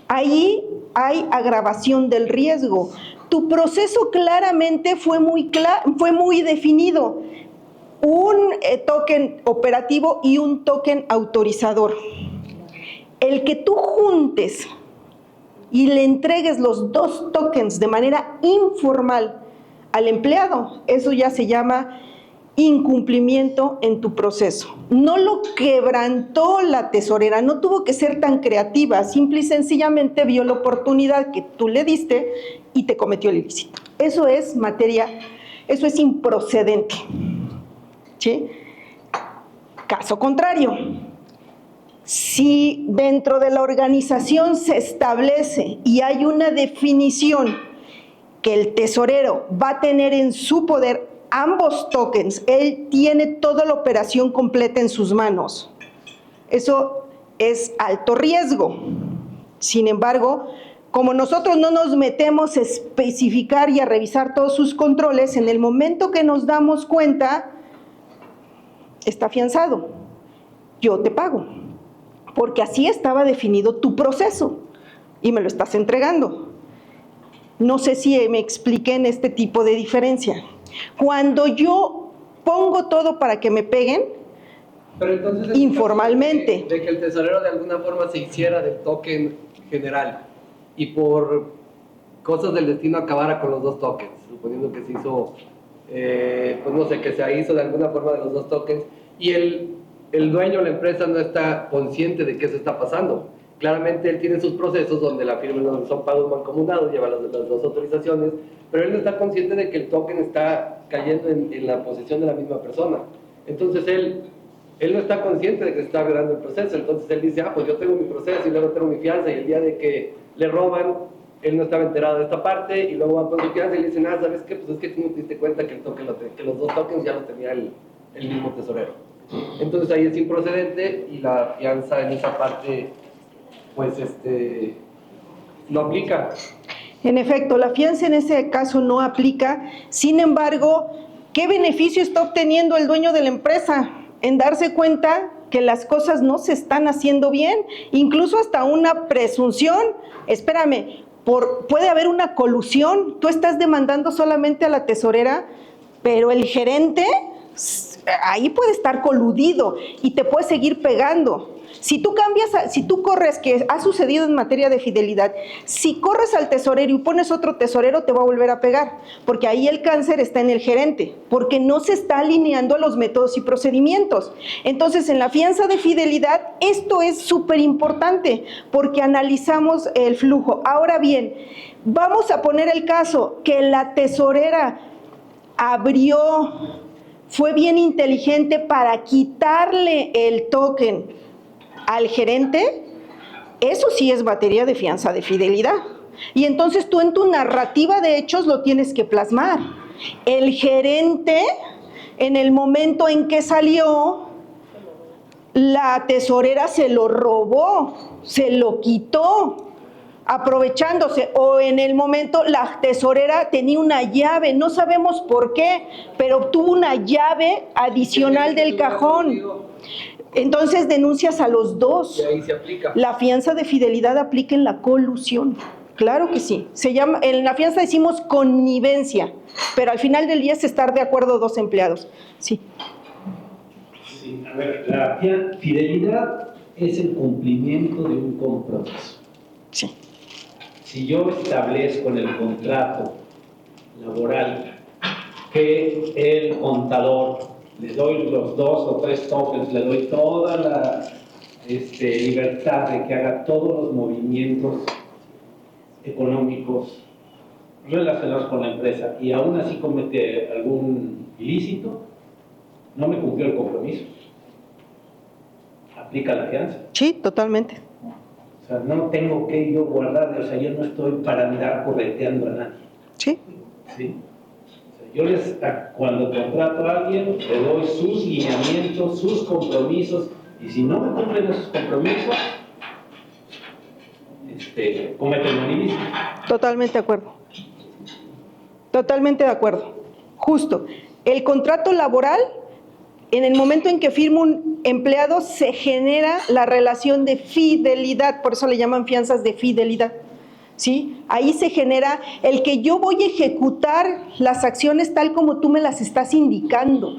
Ahí hay agravación del riesgo. Tu proceso claramente fue muy definido. Un token operativo y un token autorizador. El que tú juntes y le entregues los dos tokens de manera informal al empleado, eso ya se llama incumplimiento en tu proceso. No lo quebrantó la tesorera, no tuvo que ser tan creativa, simple y sencillamente vio la oportunidad que tú le diste y te cometió el ilícito. Eso es eso es improcedente. ¿Sí? Caso contrario, si dentro de la organización se establece y hay una definición que el tesorero va a tener en su poder ambos tokens, él tiene toda la operación completa en sus manos. Eso es alto riesgo. Sin embargo, como nosotros no nos metemos a especificar y a revisar todos sus controles, en el momento que nos damos cuenta, está afianzado, yo te pago, porque así estaba definido tu proceso y me lo estás entregando. No sé si me expliqué en este tipo de diferencia. Cuando yo pongo todo para que me peguen, pero entonces, informalmente, de que el tesorero de alguna forma se hiciera del token general y por cosas del destino acabara con los dos tokens, suponiendo que se hizo, pues no sé, que se hizo de alguna forma de los dos tokens y el dueño de la empresa no está consciente de que eso está pasando. Claramente él tiene sus procesos donde la firma donde son pagos mancomunados, lleva las dos autorizaciones, pero él no está consciente de que el token está cayendo en la posesión de la misma persona. Entonces él no está consciente de que se está violando el proceso, entonces él dice, pues yo tengo mi proceso y luego tengo mi fianza, y el día de que le roban, él no estaba enterado de esta parte, y luego va con su fianza y le dicen, ¿sabes qué? Pues es que tú no te diste cuenta que, que los dos tokens ya los tenía el mismo tesorero. Entonces ahí es improcedente y la fianza en esa parte, pues no aplica. En efecto, la fianza en ese caso no aplica. Sin embargo, ¿qué beneficio está obteniendo el dueño de la empresa en darse cuenta que las cosas no se están haciendo bien? Incluso hasta una presunción. Espérame, puede haber una colusión. Tú estás demandando solamente a la tesorera, pero el gerente ahí puede estar coludido y te puede seguir pegando. Si tú corres, que ha sucedido en materia de fidelidad, si corres al tesorero y pones otro tesorero, te va a volver a pegar, porque ahí el cáncer está en el gerente, porque no se está alineando a los métodos y procedimientos. Entonces, en la fianza de fidelidad, esto es súper importante, porque analizamos el flujo. Ahora bien, vamos a poner el caso que la tesorera fue bien inteligente para quitarle el token al gerente. Eso sí es materia de fianza de fidelidad. Y entonces tú en tu narrativa de hechos lo tienes que plasmar. El gerente, en el momento en que salió, la tesorera se lo robó, se lo quitó, aprovechándose, o en el momento la tesorera tenía una llave, no sabemos por qué, pero obtuvo una llave adicional del cajón. Entonces denuncias a los dos. Y ahí se aplica. La fianza de fidelidad aplica en la colusión. Claro que sí. En la fianza decimos connivencia, pero al final del día es estar de acuerdo dos empleados. Sí. Sí, a ver, la fidelidad es el cumplimiento de un compromiso. Sí. Si yo establezco en el contrato laboral que el contador le doy los 2 o 3 tokens, le doy toda la libertad de que haga todos los movimientos económicos relacionados con la empresa y aún así comete algún ilícito, no me cumplió el compromiso. Aplica la fianza. Sí, totalmente. O sea, no tengo que yo guardar, o sea, yo no estoy para andar correteando a nadie. Sí. ¿Sí? Yo cuando contrato a alguien, le doy sus lineamientos, sus compromisos, y si no me cumplen esos compromisos, cometen un ilícito. Totalmente de acuerdo. Totalmente de acuerdo. Justo. El contrato laboral, en el momento en que firma un empleado, se genera la relación de fidelidad, por eso le llaman fianzas de fidelidad. ¿Sí? Ahí se genera el que yo voy a ejecutar las acciones tal como tú me las estás indicando,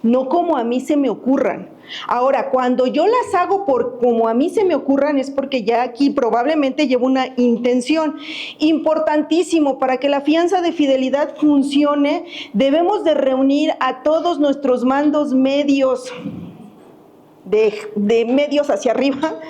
no como a mí se me ocurran. Ahora, cuando yo las hago como a mí se me ocurran, es porque ya aquí probablemente llevo una intención. Importantísimo, para que la fianza de fidelidad funcione, debemos de reunir a todos nuestros mandos medios, de medios hacia arriba.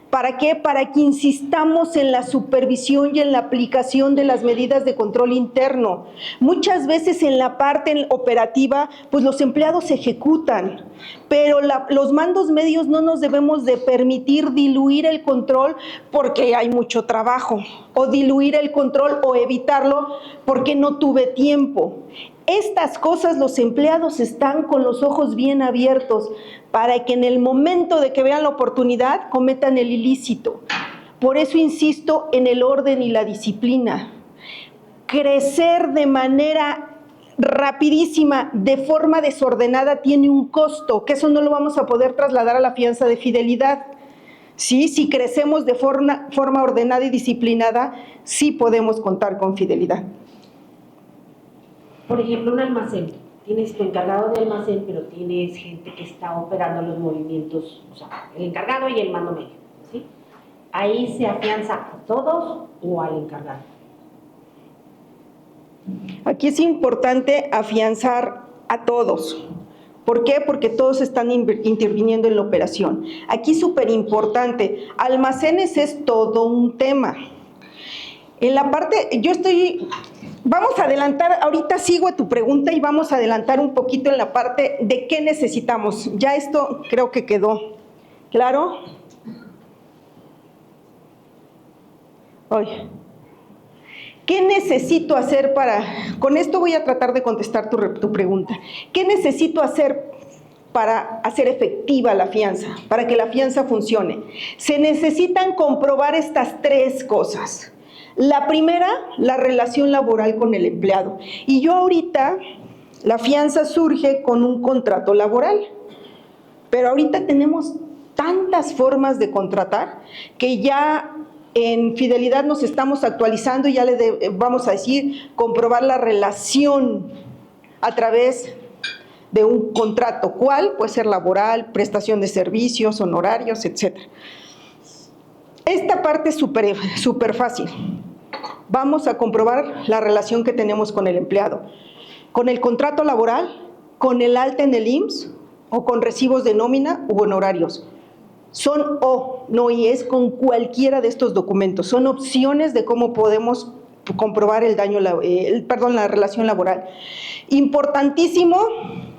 ¿Para qué? Para que insistamos en la supervisión y en la aplicación de las medidas de control interno. Muchas veces en la parte operativa, pues los empleados ejecutan, pero los mandos medios no nos debemos de permitir diluir el control porque hay mucho trabajo, o diluir el control o evitarlo porque no tuve tiempo. Estas cosas los empleados están con los ojos bien abiertos para que en el momento de que vean la oportunidad cometan el ilícito. Por eso insisto en el orden y la disciplina. Crecer de manera rapidísima, de forma desordenada, tiene un costo, que eso no lo vamos a poder trasladar a la fianza de fidelidad. ¿Sí? Si crecemos de forma ordenada y disciplinada, sí podemos contar con fidelidad. Por ejemplo, un almacén. Tienes tu encargado de almacén, pero tienes gente que está operando los movimientos, o sea, el encargado y el mando medio, ¿sí? ¿Ahí se afianza a todos o al encargado? Aquí es importante afianzar a todos. ¿Por qué? Porque todos están interviniendo en la operación. Aquí súper importante, almacenes es todo un tema. En la parte, vamos a adelantar, ahorita sigo a tu pregunta y vamos a adelantar un poquito en la parte de qué necesitamos. Ya esto creo que quedó claro. Oye, ¿qué necesito hacer con esto voy a tratar de contestar tu pregunta. ¿Qué necesito hacer para hacer efectiva la fianza, para que la fianza funcione? Se necesitan comprobar estas 3 cosas. La primera, la relación laboral con el empleado. Y yo ahorita, la fianza surge con un contrato laboral, pero ahorita tenemos tantas formas de contratar que ya en Fidelidad nos estamos actualizando y ya vamos a decir comprobar la relación a través de un contrato. ¿Cuál? Puede ser laboral, prestación de servicios, honorarios, etc. Esta parte es súper fácil. Vamos a comprobar la relación que tenemos con el empleado. Con el contrato laboral, con el alta en el IMSS o con recibos de nómina u honorarios. Son no y es con cualquiera de estos documentos. Son opciones de cómo podemos comprobar la relación laboral. Importantísimo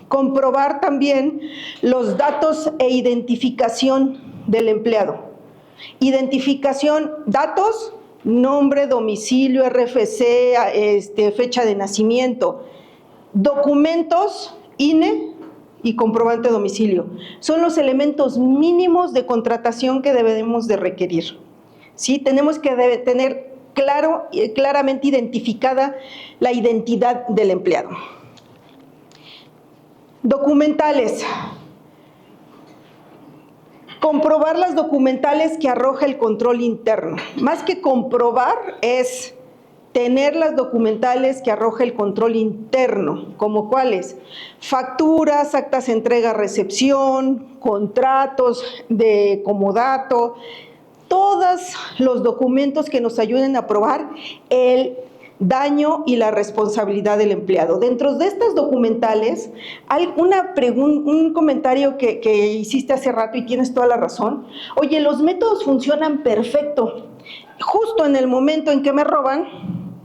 comprobar también los datos e identificación del empleado. Identificación, datos, nombre, domicilio, RFC, fecha de nacimiento, documentos, INE y comprobante de domicilio. Son los elementos mínimos de contratación que debemos de requerir. ¿Sí? Tenemos que tener claramente identificada la identidad del empleado. Documentales. Comprobar las documentales que arroja el control interno. Más que comprobar es tener las documentales que arroja el control interno, como cuáles: facturas, actas de entrega-recepción, contratos de comodato, todos los documentos que nos ayuden a probar el daño y la responsabilidad del empleado. Dentro de estas documentales hay un comentario que hiciste hace rato y tienes toda la razón. Oye, los métodos funcionan perfecto. Justo en el momento en que me roban,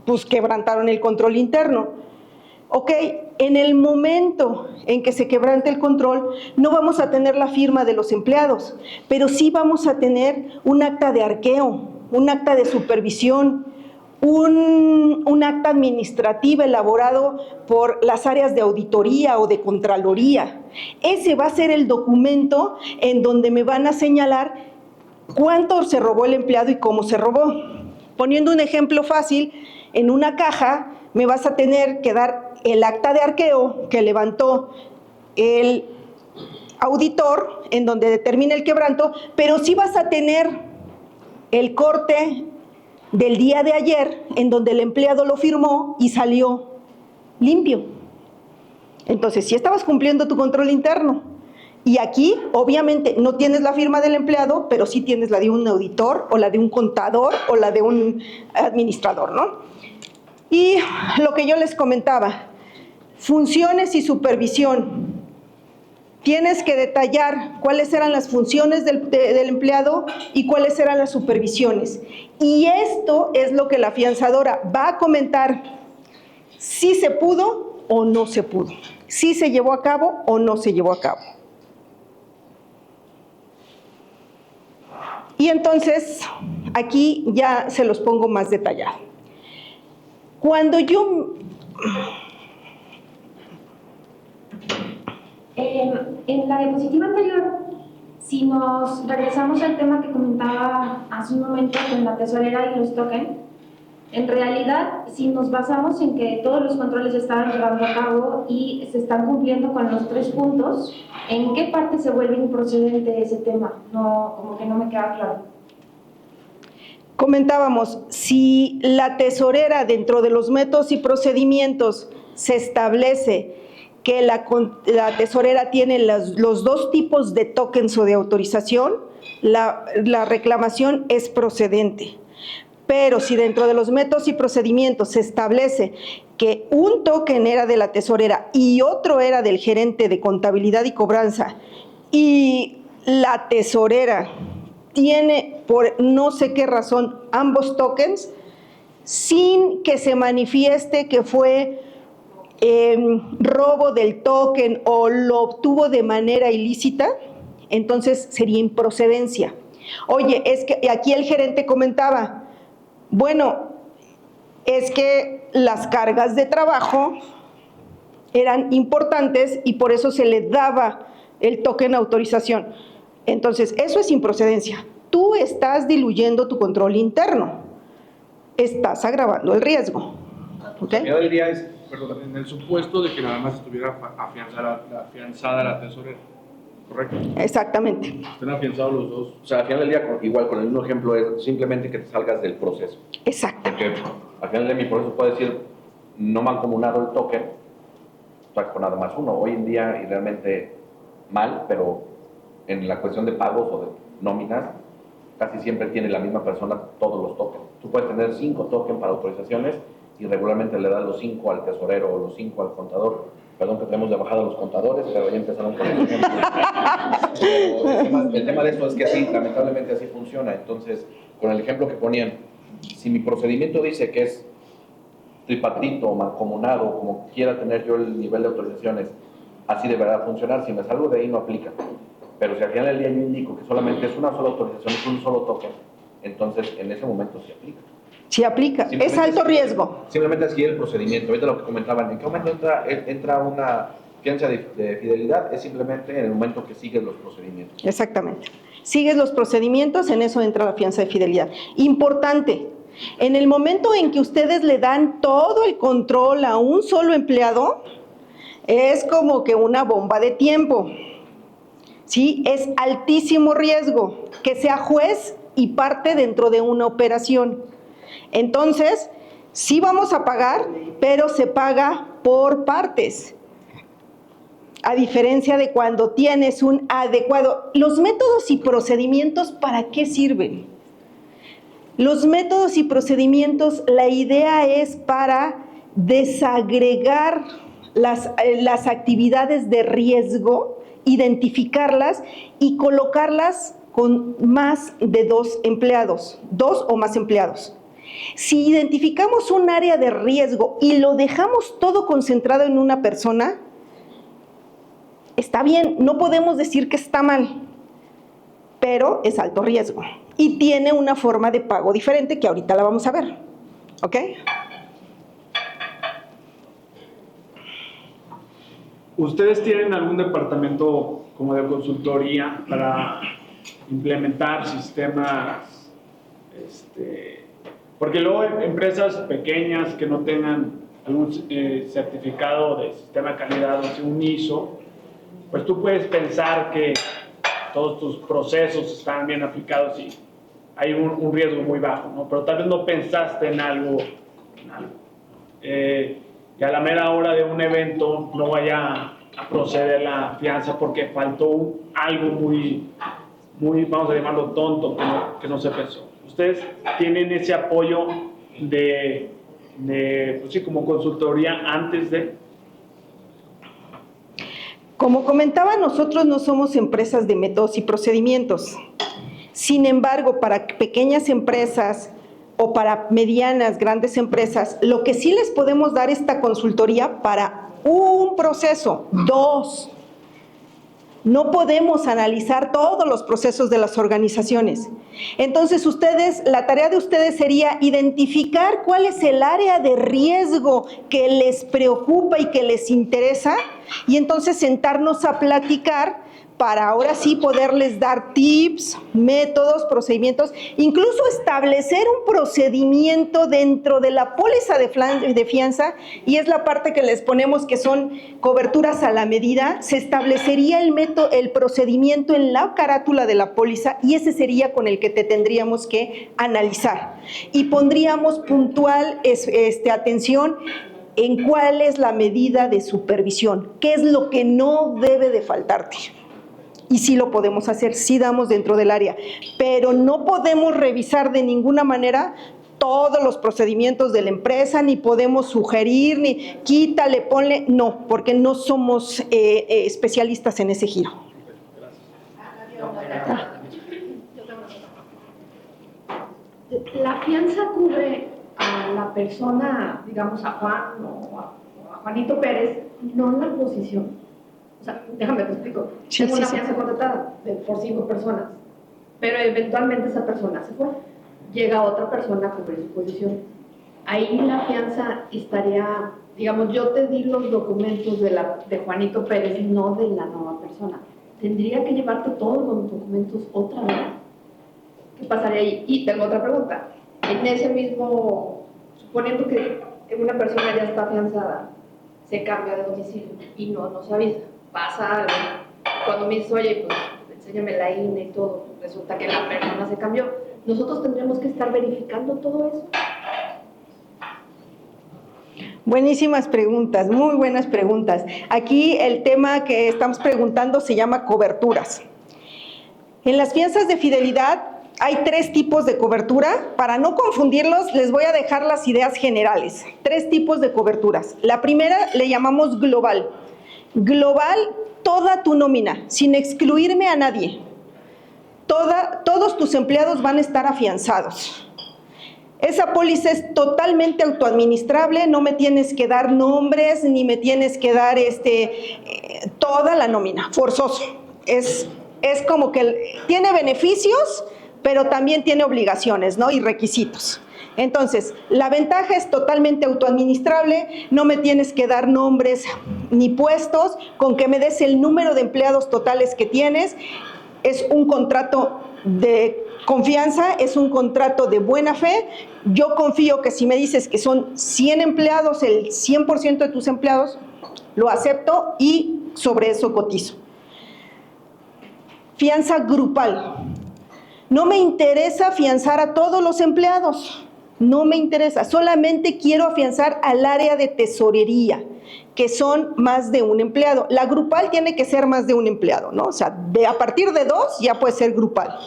pues quebrantaron el control interno. Ok, en el momento en que se quebrante el control, no vamos a tener la firma de los empleados, pero sí vamos a tener un acta de arqueo, un acta de supervisión, un acta administrativa elaborado por las áreas de auditoría o de contraloría. Ese va a ser el documento en donde me van a señalar cuánto se robó el empleado y cómo se robó. Poniendo un ejemplo fácil, en una caja me vas a tener que dar el acta de arqueo que levantó el auditor, en donde determina el quebranto, pero sí vas a tener el corte del día de ayer, en donde el empleado lo firmó y salió limpio. Entonces, sí estabas cumpliendo tu control interno. Y aquí, obviamente, no tienes la firma del empleado, pero sí tienes la de un auditor, o la de un contador, o la de un administrador, ¿no? Y lo que yo les comentaba, funciones y supervisión. Tienes que detallar cuáles eran las funciones del empleado y cuáles eran las supervisiones. Y esto es lo que la afianzadora va a comentar si se pudo o no se pudo, si se llevó a cabo o no se llevó a cabo. Y entonces, aquí ya se los pongo más detallado. Cuando yo... En la diapositiva anterior, si nos regresamos al tema que comentaba hace un momento con la tesorera y los tokens, en realidad, si nos basamos en que todos los controles se estaban llevando a cabo y se están cumpliendo con los 3 puntos, ¿en qué parte se vuelve improcedente ese tema? No, como que no me queda claro. Comentábamos, si la tesorera dentro de los métodos y procedimientos se establece que la tesorera tiene los 2 tipos de tokens o de autorización, la reclamación es procedente. Pero si dentro de los métodos y procedimientos se establece que un token era de la tesorera y otro era del gerente de contabilidad y cobranza, y la tesorera tiene, por no sé qué razón, ambos tokens, sin que se manifieste que fue robo del token o lo obtuvo de manera ilícita, entonces sería improcedencia. Oye, es que aquí el gerente comentaba, bueno, es que las cargas de trabajo eran importantes y por eso se le daba el token autorización. Entonces, eso es improcedencia. Tú estás diluyendo tu control interno. Estás agravando el riesgo. ¿Ok? Al final del día es, perdón, en el supuesto de que nada más estuviera afianzada la tesorera, ¿correcto? Exactamente. Estén afianzados los dos. O sea, al final del día, igual con el mismo ejemplo, es simplemente que te salgas del proceso. Exacto. Porque al final de mi proceso puede decir, no mancomunado el token, con nada más uno. Hoy en día, y realmente mal, pero en la cuestión de pagos o de nóminas, casi siempre tiene la misma persona todos los tokens. Tú puedes tener 5 tokens para autorizaciones y regularmente le das los 5 al tesorero o los 5 al contador. Perdón que tenemos de bajada a los contadores, pero ya empezaron con el ejemplo. El tema de eso es que así, lamentablemente así funciona. Entonces, con el ejemplo que ponían, si mi procedimiento dice que es tripartito o mancomunado, como quiera tener yo el nivel de autorizaciones, así deberá funcionar. Si me salgo de ahí no aplica. Pero si al final del día yo indico que solamente es una sola autorización, es un solo token, entonces en ese momento sí aplica. Sí aplica, es alto riesgo. Simplemente así el procedimiento. Ahorita lo que comentaban, ¿en qué momento entra una fianza de fidelidad? Es simplemente en el momento que sigues los procedimientos. Exactamente. Sigues los procedimientos, en eso entra la fianza de fidelidad. Importante, en el momento en que ustedes le dan todo el control a un solo empleado, es como que una bomba de tiempo. ¿Sí? Es altísimo riesgo que sea juez y parte dentro de una operación. Entonces, sí vamos a pagar, pero se paga por partes. A diferencia de cuando tienes un adecuado... Los métodos y procedimientos, ¿para qué sirven? Los métodos y procedimientos, la idea es para desagregar las actividades de riesgo, identificarlas y colocarlas con más de 2 empleados, 2 o más empleados. Si identificamos un área de riesgo y lo dejamos todo concentrado en una persona, está bien, no podemos decir que está mal, pero es alto riesgo y tiene una forma de pago diferente que ahorita la vamos a ver. ¿Ok? ¿Ustedes tienen algún departamento como de consultoría para implementar sistemas, porque luego empresas pequeñas que no tengan algún certificado de sistema de calidad, o sea, un ISO, pues tú puedes pensar que todos tus procesos están bien aplicados y hay un riesgo muy bajo, ¿no? Pero tal vez no pensaste en algo que a la mera hora de un evento no vaya a proceder la fianza porque faltó algo muy, vamos a llamarlo tonto, que no se pensó. ¿Ustedes tienen ese apoyo de pues sí, como consultoría antes de...? Como comentaba, nosotros no somos empresas de métodos y procedimientos. Sin embargo, para pequeñas empresas o para medianas, grandes empresas, lo que sí les podemos dar esta consultoría para un proceso. 2, no podemos analizar todos los procesos de las organizaciones. Entonces, la tarea de ustedes sería identificar cuál es el área de riesgo que les preocupa y que les interesa, y entonces sentarnos a platicar para ahora sí poderles dar tips, métodos, procedimientos, incluso establecer un procedimiento dentro de la póliza de fianza, y es la parte que les ponemos que son coberturas a la medida. Se establecería el procedimiento en la carátula de la póliza y ese sería con el que te tendríamos que analizar. Y pondríamos puntual atención en cuál es la medida de supervisión, qué es lo que no debe de faltarte. Y sí lo podemos hacer, sí damos dentro del área, pero no podemos revisar de ninguna manera todos los procedimientos de la empresa, ni podemos sugerir, ni quítale, ponle, no, porque no somos especialistas en ese giro. La fianza cubre a la persona, digamos a Juan o a Juanito Pérez, no en la posición. O sea, déjame te explico. Sí, Tengo sí, una sí. fianza contratada por 5 personas, pero eventualmente esa persona se fue. Llega otra persona a cubrir su posición. Ahí la fianza estaría, digamos, yo te di los documentos de Juanito Pérez, no de la nueva persona. Tendría que llevarte todos los documentos otra vez. ¿Qué pasaría ahí? Y tengo otra pregunta. En ese mismo, suponiendo que una persona ya está afianzada, se cambia de domicilio y no nos avisa, pasa algo. Cuando me dices, oye, pues enséñame la INE y todo, resulta que la persona se cambió. ¿Nosotros tendremos que estar verificando todo eso? Buenísimas preguntas, muy buenas preguntas. Aquí el tema que estamos preguntando se llama coberturas. En las fianzas de fidelidad hay 3 tipos de cobertura. Para no confundirlos, les voy a dejar las ideas generales. 3 tipos de coberturas. La primera le llamamos global. Global, toda tu nómina, sin excluirme a nadie. Todos tus empleados van a estar afianzados. Esa póliza es totalmente autoadministrable, no me tienes que dar nombres, ni me tienes que dar toda la nómina, forzoso. Es como que tiene beneficios, pero también tiene obligaciones, ¿no? Y requisitos. Entonces, la ventaja es totalmente autoadministrable, no me tienes que dar nombres ni puestos, con que me des el número de empleados totales que tienes. Es un contrato de confianza, es un contrato de buena fe. Yo confío que si me dices que son 100 empleados, el 100% de tus empleados, lo acepto y sobre eso cotizo. Fianza grupal. No me interesa afianzar a todos los empleados, no me interesa, solamente quiero afianzar al área de tesorería, que son más de un empleado. La grupal tiene que ser más de un empleado, ¿no? O sea, a partir de 2 ya puede ser grupal.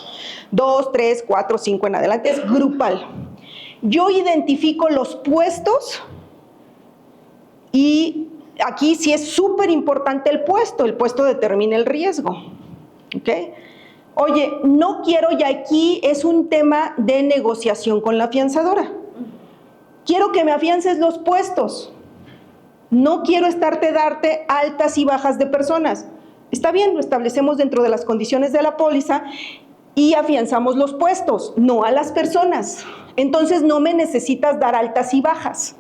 2, 3, 4, 5 en adelante es grupal. Yo identifico los puestos y aquí sí es súper importante el puesto determina el riesgo, ¿ok? Oye, no quiero, y aquí es un tema de negociación con la afianzadora. Quiero que me afiances los puestos. No quiero darte altas y bajas de personas. Está bien, lo establecemos dentro de las condiciones de la póliza y afianzamos los puestos, no a las personas. Entonces no me necesitas dar altas y bajas.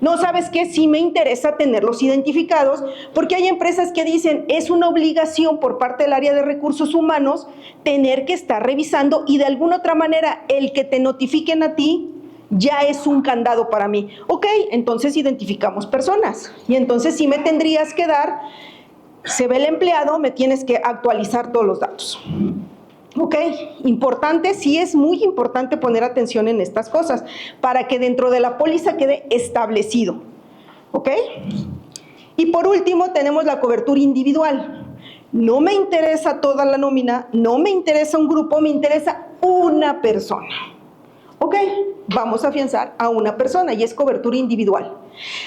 No, ¿sabes qué? Sí me interesa tenerlos identificados, porque hay empresas que dicen, es una obligación por parte del área de recursos humanos tener que estar revisando y de alguna otra manera el que te notifiquen a ti ya es un candado para mí. Ok, entonces identificamos personas y entonces sí me tendrías que dar, se ve el empleado, me tienes que actualizar todos los datos. Ok, importante, sí es muy importante poner atención en estas cosas para que dentro de la póliza quede establecido. Ok, y por último tenemos la cobertura individual. No me interesa toda la nómina, no me interesa un grupo, me interesa una persona. Ok, vamos a afianzar a una persona y es cobertura individual.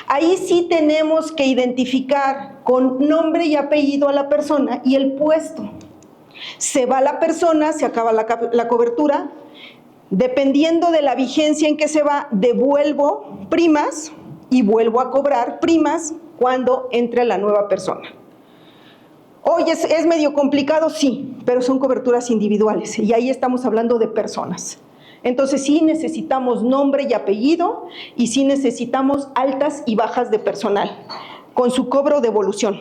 Ahí sí tenemos que identificar con nombre y apellido a la persona y el puesto. Se va la persona, se acaba la cobertura. Dependiendo de la vigencia en que se va, devuelvo primas y vuelvo a cobrar primas cuando entre la nueva persona. Oye, ¿es medio complicado? Sí, pero son coberturas individuales y ahí estamos hablando de personas. Entonces sí necesitamos nombre y apellido y sí necesitamos altas y bajas de personal con su cobro de evolución.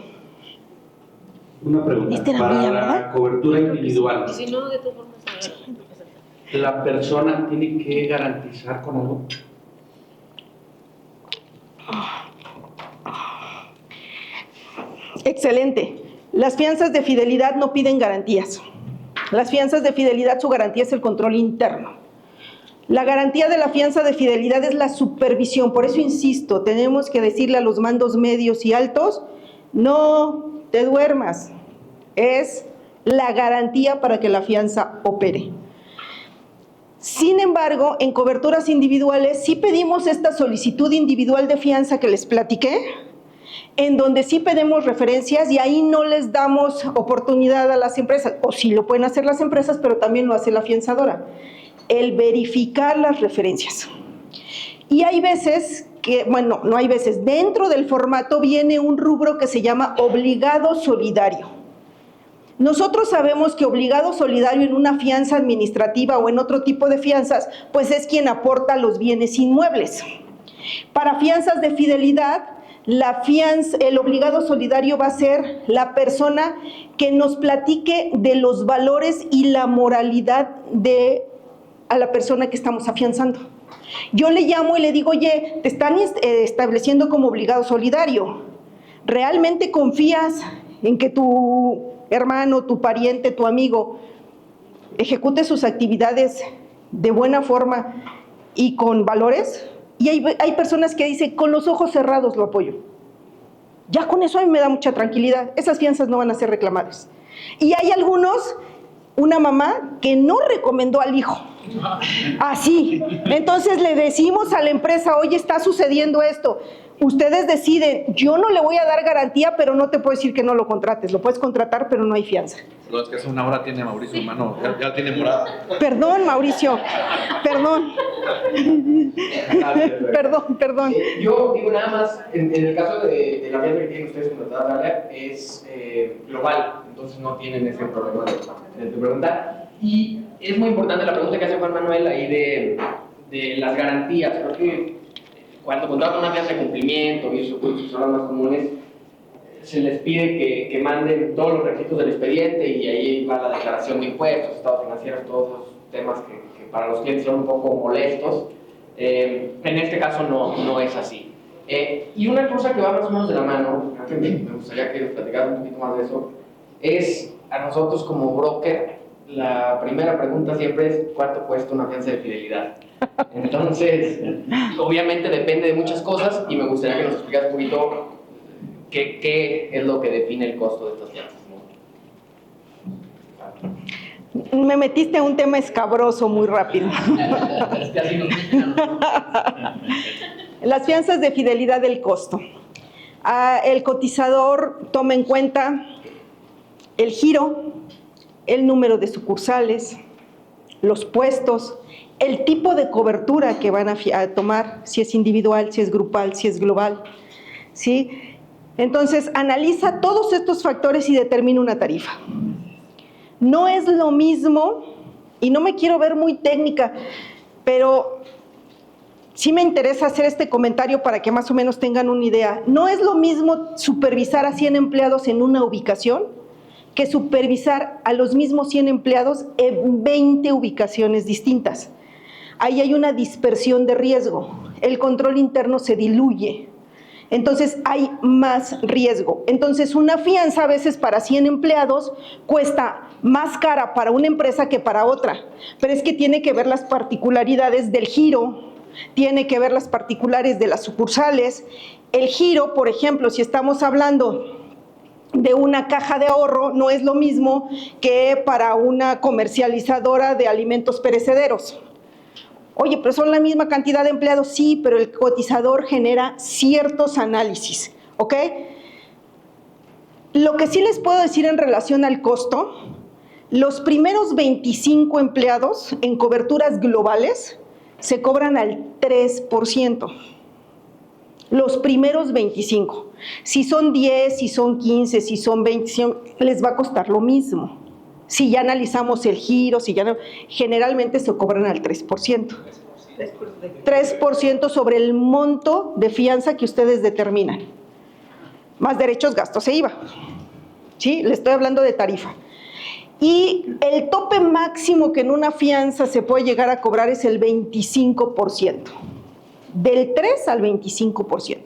Una pregunta, para la cobertura individual, Si no, de todas formas, ¿la persona tiene que garantizar con algo? Excelente. Las fianzas de fidelidad no piden garantías. Las fianzas de fidelidad, su garantía es el control interno. La garantía de la fianza de fidelidad es la supervisión. Por eso insisto, tenemos que decirle a los mandos medios y altos, no te duermas. Es la garantía para que la fianza opere. Sin embargo, en coberturas individuales sí pedimos esta solicitud individual de fianza que les platiqué, en donde sí pedimos referencias y ahí no les damos oportunidad a las empresas, o sí lo pueden hacer las empresas, pero también lo hace la afianzadora, el verificar las referencias. Y hay veces que, bueno, no hay veces, dentro del formato viene un rubro que se llama obligado solidario. Nosotros sabemos que obligado solidario en una fianza administrativa o en otro tipo de fianzas, pues es quien aporta los bienes inmuebles. Para fianzas de fidelidad, el obligado solidario va a ser la persona que nos platique de los valores y la moralidad a la persona que estamos afianzando. Yo le llamo y le digo, oye, te están estableciendo como obligado solidario. ¿Realmente confías en que tu hermano, tu pariente, tu amigo ejecute sus actividades de buena forma y con valores? Y hay personas que dicen, con los ojos cerrados lo apoyo. Ya con eso a mí me da mucha tranquilidad. Esas fianzas no van a ser reclamadas. Y hay algunos, una mamá que no recomendó al hijo. Así. Entonces le decimos a la empresa, oye, está sucediendo esto. Ustedes deciden, yo no le voy a dar garantía, pero no te puedo decir que no lo contrates. Lo puedes contratar, pero no hay fianza. Lo es que hace una hora tiene Mauricio, hermano, ya tiene morada. Perdón, Mauricio, perdón. Perdón. Yo digo nada más, en el caso de la fianza que tienen ustedes contratada, Dalia, es global, entonces no tienen ese problema de preguntar. Y es muy importante la pregunta que hace Juan Manuel ahí de las garantías. Creo que cuando contratan una fianza de cumplimiento, y eso son las más comunes, se les pide que manden todos los requisitos del expediente y ahí va la declaración de impuestos, estados financieros, todos los temas que para los clientes son un poco molestos. En este caso no es así. Y una cosa que va más o menos de la mano, que me gustaría que platicaran un poquito más de eso, es a nosotros como broker, la primera pregunta siempre es ¿cuánto cuesta una fianza de fidelidad? Entonces, obviamente depende de muchas cosas y me gustaría que nos explicaras un poquito qué es lo que define el costo de estas fianzas, ¿no? Me metiste a un tema escabroso muy rápido. Las fianzas de fidelidad del costo. El cotizador toma en cuenta el giro, el número de sucursales, los puestos, el tipo de cobertura que van a tomar, si es individual, si es grupal, si es global, ¿sí? Entonces, analiza todos estos factores y determina una tarifa. No es lo mismo, y no me quiero ver muy técnica, pero sí me interesa hacer este comentario para que más o menos tengan una idea. No es lo mismo supervisar a 100 empleados en una ubicación que supervisar a los mismos 100 empleados en 20 ubicaciones distintas. Ahí hay una dispersión de riesgo, el control interno se diluye, entonces hay más riesgo. Entonces una fianza a veces para 100 empleados cuesta más cara para una empresa que para otra, pero es que tiene que ver las particularidades del giro, tiene que ver las particulares de las sucursales. El giro, por ejemplo, si estamos hablando de una caja de ahorro, no es lo mismo que para una comercializadora de alimentos perecederos. Oye, pero son la misma cantidad de empleados, sí, pero el cotizador genera ciertos análisis, ¿ok? Lo que sí les puedo decir en relación al costo, los primeros 25 empleados en coberturas globales se cobran al 3%. Los primeros 25. Si son 10, si son 15, si son 20, les va a costar lo mismo. Si ya analizamos el giro, si ya no, generalmente se cobran al 3%. 3% sobre el monto de fianza que ustedes determinan. Más derechos, gastos e IVA. ¿Sí? Le estoy hablando de tarifa. Y el tope máximo que en una fianza se puede llegar a cobrar es el 25%. Del 3 al 25%.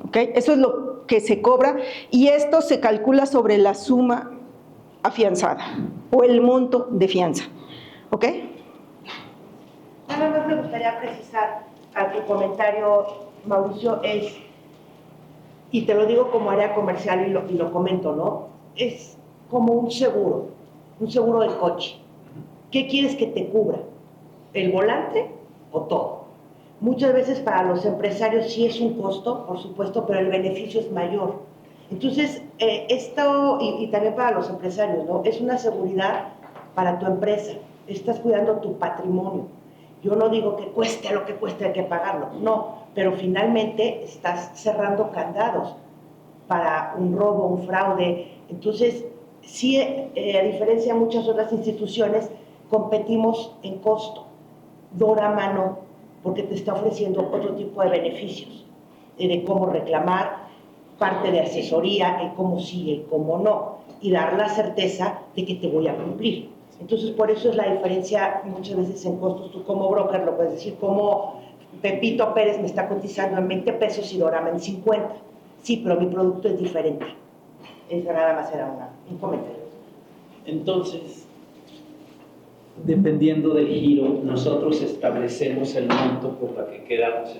¿Ok? Eso es lo que se cobra y esto se calcula sobre la suma afianzada o el monto de fianza. ¿Ok? Nada más me gustaría precisar a tu comentario, Mauricio, y te lo digo como área comercial y lo comento, ¿no? Es como un seguro del coche. ¿Qué quieres que te cubra? ¿El volante o todo? Muchas veces para los empresarios sí es un costo, por supuesto, pero el beneficio es mayor. Entonces, esto, y también para los empresarios, ¿no? Es una seguridad para tu empresa. Estás cuidando tu patrimonio. Yo no digo que cueste lo que cueste, hay que pagarlo, no, pero finalmente estás cerrando candados para un robo, un fraude. Entonces, sí, a diferencia de muchas otras instituciones, competimos en costo. Dorama no, porque te está ofreciendo otro tipo de beneficios, de cómo reclamar, parte de asesoría, el cómo sí y cómo no, y dar la certeza de que te voy a cumplir. Entonces, por eso es la diferencia muchas veces en costos. Tú como broker lo puedes decir, como Pepito Pérez me está cotizando en 20 pesos y Dorama en 50. Sí, pero mi producto es diferente. Eso nada más era un comentario. Entonces, dependiendo del giro, nosotros establecemos el monto por la que queremos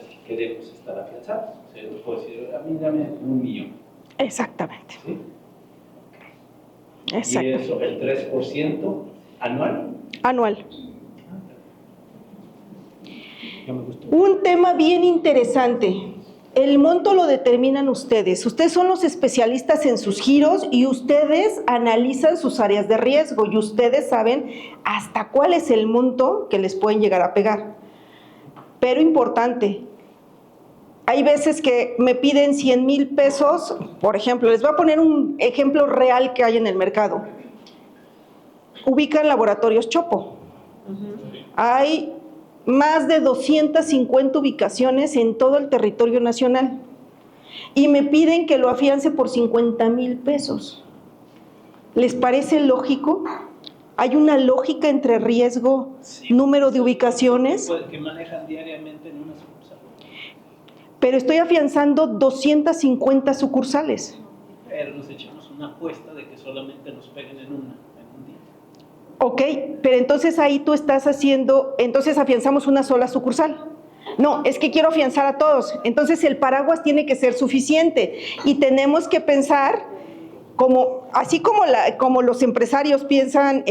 estar afianzados. O sea, yo puedo decir, a mí dame 1 millón. Exactamente. ¿Sí? Exacto. Y eso, el 3% anual. Anual. Un tema bien interesante. El monto lo determinan ustedes. Ustedes son los especialistas en sus giros y ustedes analizan sus áreas de riesgo y ustedes saben hasta cuál es el monto que les pueden llegar a pegar. Pero importante, hay veces que me piden 100,000 pesos, por ejemplo, les voy a poner un ejemplo real que hay en el mercado. Ubican Laboratorios Chopo. Hay más de 250 ubicaciones en todo el territorio nacional y me piden que lo afiance por 50,000 pesos. ¿Les parece lógico? ¿Hay una lógica entre riesgo, número de ubicaciones? Que manejan diariamente en una sucursal. Pero estoy afianzando 250 sucursales. Pero nos echamos una apuesta de que solamente nos peguen en un día. Ok, pero entonces ahí tú estás haciendo, entonces afianzamos una sola sucursal. No, es que quiero afianzar a todos. Entonces el paraguas tiene que ser suficiente y tenemos que pensar así como los empresarios piensan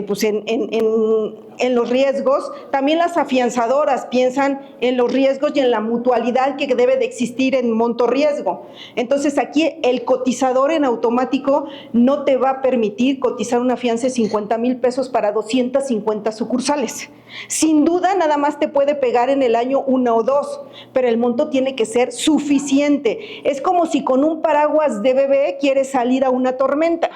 pues en los riesgos, también las afianzadoras piensan en los riesgos y en la mutualidad que debe de existir en monto riesgo. Entonces aquí el cotizador en automático no te va a permitir cotizar una fianza de 50,000 pesos para 250 sucursales. Sin duda nada más te puede pegar en el año 1 o 2, pero el monto tiene que ser suficiente. Es como si con un paraguas de bebé quieres salir a una tormenta.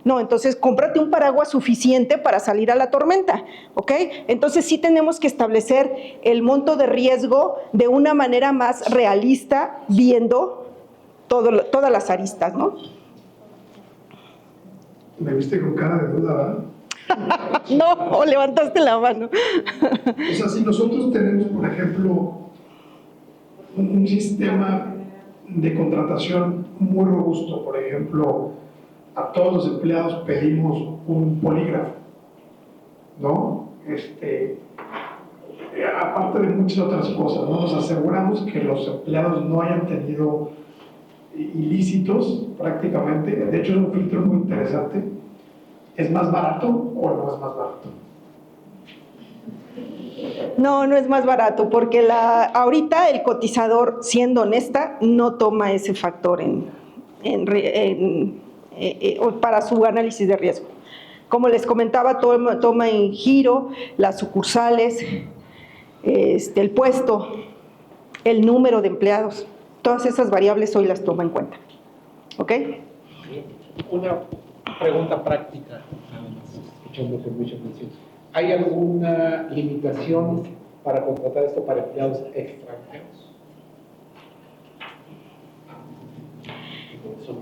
No, entonces cómprate un paraguas suficiente para salir a la tormenta, ¿ok? Entonces sí tenemos que establecer el monto de riesgo de una manera más realista, viendo todas las aristas, ¿no? Me viste con cara de duda, ¿verdad? No, levantaste la mano. O sea, si nosotros tenemos, por ejemplo, un sistema de contratación muy robusto, por ejemplo, a todos los empleados pedimos un polígrafo, ¿no? Aparte de muchas otras cosas, ¿no? Nos aseguramos que los empleados no hayan tenido ilícitos prácticamente. De hecho, es un filtro muy interesante. ¿Es más barato o no es más barato? No, no es más barato, porque ahorita el cotizador, siendo honesta, no toma ese factor para su análisis de riesgo. Como les comentaba, toma en giro las sucursales, el puesto, el número de empleados. Todas esas variables hoy las toma en cuenta. ¿Ok? Una pregunta práctica, escuchando con mucha atención. ¿Hay alguna limitación para contratar esto para empleados extranjeros?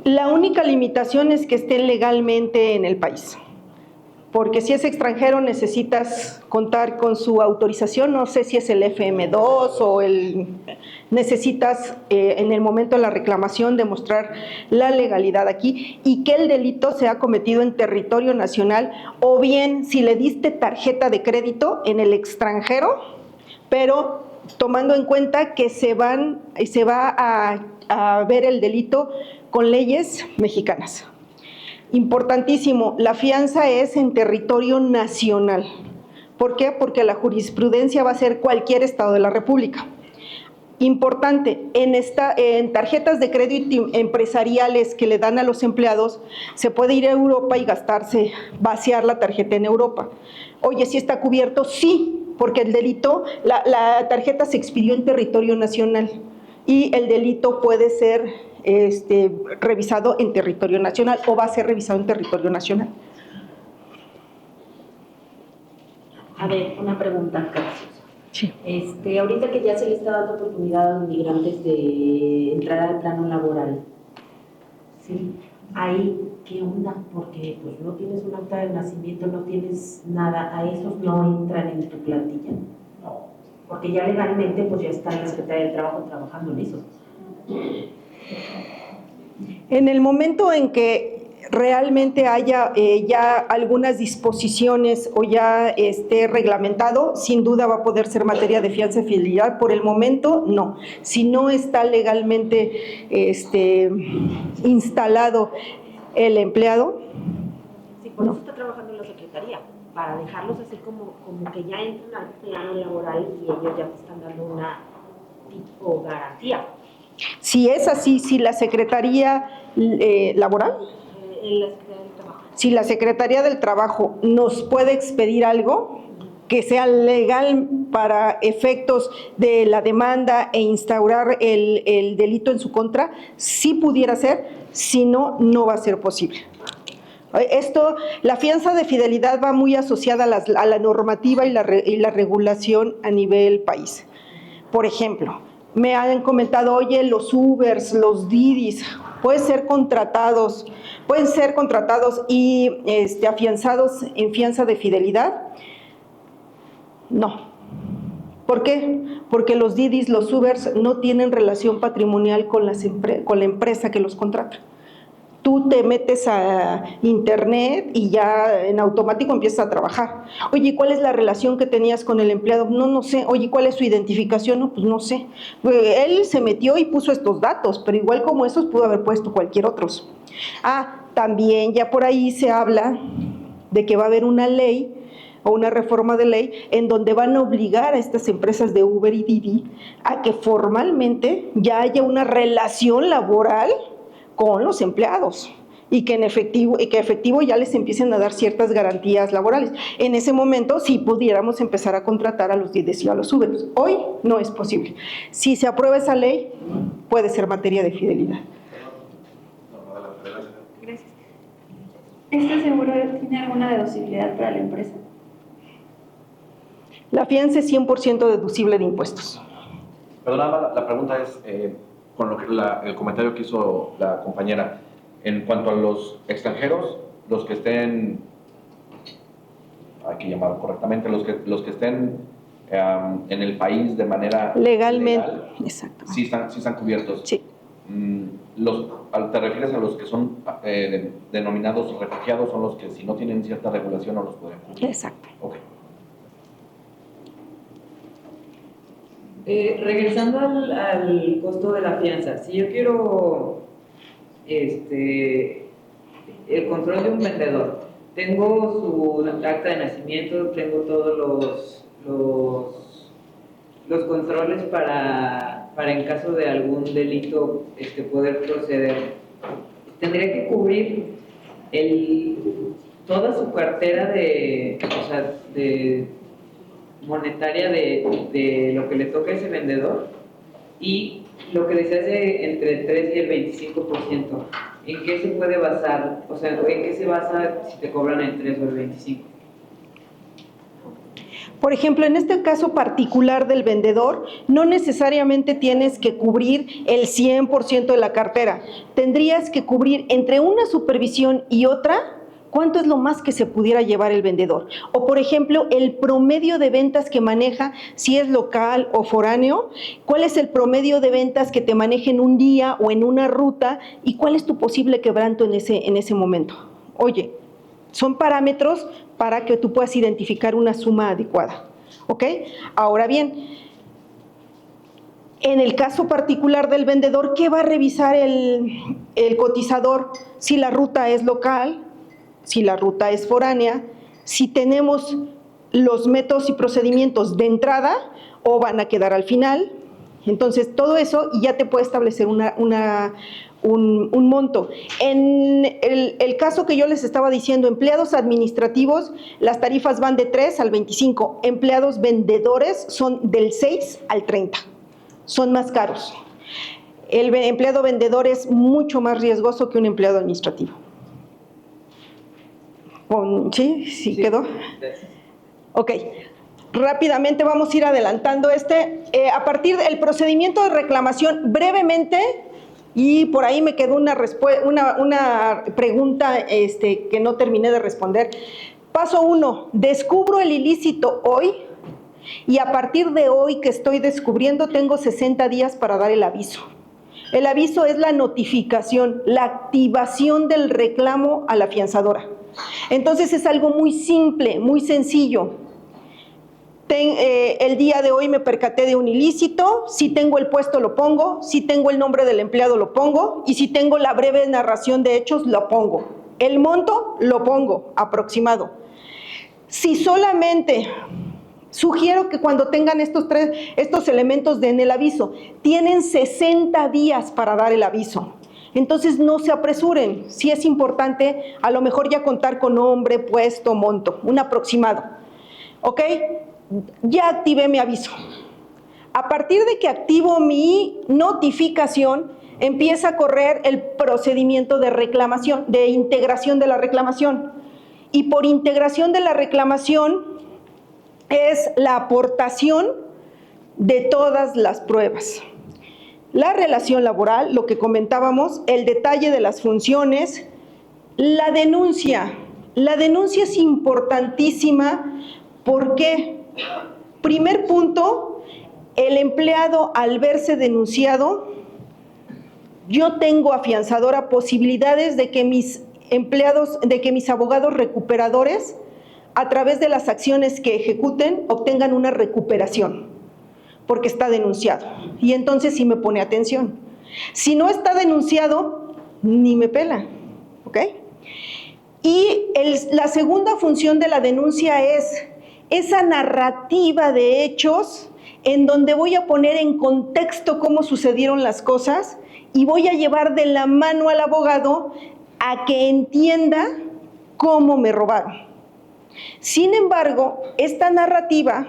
La única limitación es que estén legalmente en el país, porque si es extranjero necesitas contar con su autorización, no sé si es el FM2 o necesitas en el momento de la reclamación demostrar la legalidad aquí y que el delito se ha cometido en territorio nacional, o bien si le diste tarjeta de crédito en el extranjero, pero tomando en cuenta que se va a ver el delito con leyes mexicanas. Importantísimo, la fianza es en territorio nacional, ¿Por qué? Porque la jurisprudencia va a ser cualquier estado de la República. Importante, en tarjetas de crédito empresariales que le dan a los empleados, se puede ir a Europa y vaciar la tarjeta en Europa. Oye, ¿sí está cubierto? Sí, porque el delito, la tarjeta se expidió en territorio nacional y el delito puede ser revisado en territorio nacional o va a ser revisado en territorio nacional. A ver, una pregunta capciosa. Sí. Ahorita que ya se le está dando oportunidad a los migrantes de entrar al plano laboral, ¿sí? Ahí, ¿qué onda? Porque pues no tienes un acta de nacimiento, no tienes nada, a esos no entran en tu plantilla. No. Porque ya legalmente pues ya está la Secretaría del Trabajo trabajando en eso. En el momento en que realmente haya ya algunas disposiciones o ya esté reglamentado, sin duda va a poder ser materia de fianza y fidelidad. Por el momento, no. Si no está legalmente instalado el empleado. Sí, por eso está trabajando en la Secretaría, para dejarlos así como que ya entran al plano laboral y ellos ya te están dando una tipo garantía. Si es así, si la Secretaría laboral, si la Secretaría del Trabajo nos puede expedir algo que sea legal para efectos de la demanda e instaurar el delito en su contra, sí pudiera ser, si no, no va a ser posible. La fianza de fidelidad va muy asociada a la normativa y la regulación a nivel país. Por ejemplo, me han comentado, oye, los Ubers, los Didis, pueden ser contratados y afianzados en fianza de fidelidad. No. ¿Por qué? Porque los Didis, los Ubers no tienen relación patrimonial con la empresa que los contrata. Tú te metes a internet y ya en automático empiezas a trabajar. Oye, ¿cuál es la relación que tenías con el empleado? No sé. Oye, ¿cuál es su identificación? No, pues no sé. Él se metió y puso estos datos, pero igual como esos pudo haber puesto cualquier otros. También ya por ahí se habla de que va a haber una ley o una reforma de ley en donde van a obligar a estas empresas de Uber y Didi a que formalmente ya haya una relación laboral con los empleados y que en efectivo ya les empiecen a dar ciertas garantías laborales. En ese momento sí pudiéramos empezar a contratar a los Didis y a los Ubers. Hoy no es posible. Si se aprueba esa ley, puede ser materia de fidelidad. Gracias. ¿Este seguro tiene alguna deducibilidad para la empresa? La fianza es 100% deducible de impuestos. Perdón, la pregunta es, con lo que el comentario que hizo la compañera, en cuanto a los extranjeros, los que estén, hay que llamarlo correctamente, los que estén en el país de manera legalmente, legal, exacto. Sí están cubiertos. Sí. ¿Te refieres a los que son denominados refugiados? Son los que si no tienen cierta regulación no los pueden cubrir. Exacto. Ok. Regresando al costo de la fianza, si yo quiero el control de un vendedor, tengo su acta de nacimiento, tengo todos los controles para en caso de algún delito poder proceder, tendría que cubrir toda su cartera de monetaria de lo que le toca a ese vendedor y lo que les hace entre el 3 y el 25%. ¿En qué se puede basar? O sea, ¿en qué se basa si te cobran el 3 o el 25%? Por ejemplo, en este caso particular del vendedor, no necesariamente tienes que cubrir el 100% de la cartera. Tendrías que cubrir entre una supervisión y otra, ¿cuánto es lo más que se pudiera llevar el vendedor? O, por ejemplo, el promedio de ventas que maneja, si es local o foráneo, ¿cuál es el promedio de ventas que te maneja en un día o en una ruta? ¿Y cuál es tu posible quebranto en ese momento? Oye, son parámetros para que tú puedas identificar una suma adecuada, ¿ok? Ahora bien, en el caso particular del vendedor, ¿qué va a revisar el cotizador? Si la ruta es local, si la ruta es foránea, si tenemos los métodos y procedimientos de entrada o van a quedar al final. Entonces, todo eso y ya te puede establecer un monto. En el caso que yo les estaba diciendo, empleados administrativos, las tarifas van de 3 al 25. Empleados vendedores son del 6 al 30. Son más caros. El empleado vendedor es mucho más riesgoso que un empleado administrativo. ¿Sí quedó? Ok. Rápidamente vamos a ir adelantando a partir del procedimiento de reclamación, brevemente, y por ahí me quedó una pregunta que no terminé de responder. Paso 1, descubro el ilícito hoy, y a partir de hoy que estoy descubriendo, tengo 60 días para dar el aviso. El aviso es la notificación, la activación del reclamo a la afianzadora. Entonces es algo muy simple, muy sencillo. El día de hoy me percaté de un ilícito, si tengo el puesto lo pongo, si tengo el nombre del empleado lo pongo, y si tengo la breve narración de hechos lo pongo. El monto lo pongo, aproximado. Si solamente, sugiero que cuando tengan estos elementos en el aviso, tienen 60 días para dar el aviso. Entonces no se apresuren, sí es importante a lo mejor ya contar con nombre, puesto, monto, un aproximado. ¿Ok? Ya activé mi aviso. A partir de que activo mi notificación, empieza a correr el procedimiento de reclamación, de integración de la reclamación. Y por integración de la reclamación es la aportación de todas las pruebas. La relación laboral, lo que comentábamos, el detalle de las funciones, la denuncia. La denuncia es importantísima. ¿Por qué? Primer punto, el empleado al verse denunciado, yo tengo afianzadora posibilidades de que mis abogados recuperadores, a través de las acciones que ejecuten, obtengan una recuperación, porque está denunciado. Y entonces sí me pone atención. Si no está denunciado, ni me pela, ¿ok? Y la segunda función de la denuncia es esa narrativa de hechos en donde voy a poner en contexto cómo sucedieron las cosas y voy a llevar de la mano al abogado a que entienda cómo me robaron. Sin embargo, esta narrativa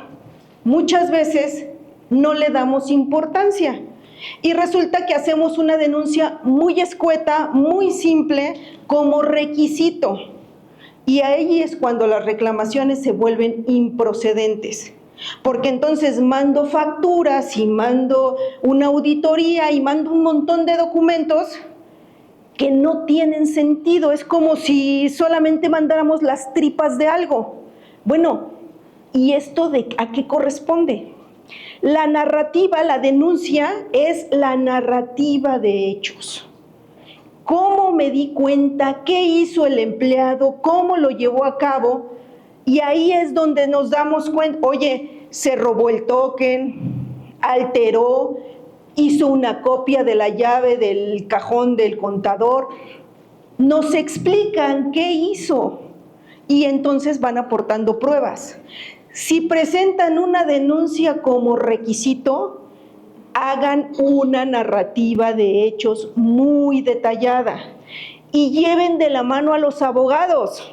muchas veces no le damos importancia y resulta que hacemos una denuncia muy escueta, muy simple, como requisito. Y ahí es cuando las reclamaciones se vuelven improcedentes, porque entonces mando facturas y mando una auditoría y mando un montón de documentos que no tienen sentido. Es como si solamente mandáramos las tripas de algo. Bueno, ¿y esto a qué corresponde? La narrativa, la denuncia es la narrativa de hechos. ¿Cómo me di cuenta? ¿Qué hizo el empleado? ¿Cómo lo llevó a cabo? Y ahí es donde nos damos cuenta, oye, se robó el token, alteró, hizo una copia de la llave del cajón del contador. Nos explican qué hizo y entonces van aportando pruebas. Si presentan una denuncia como requisito, hagan una narrativa de hechos muy detallada y lleven de la mano a los abogados.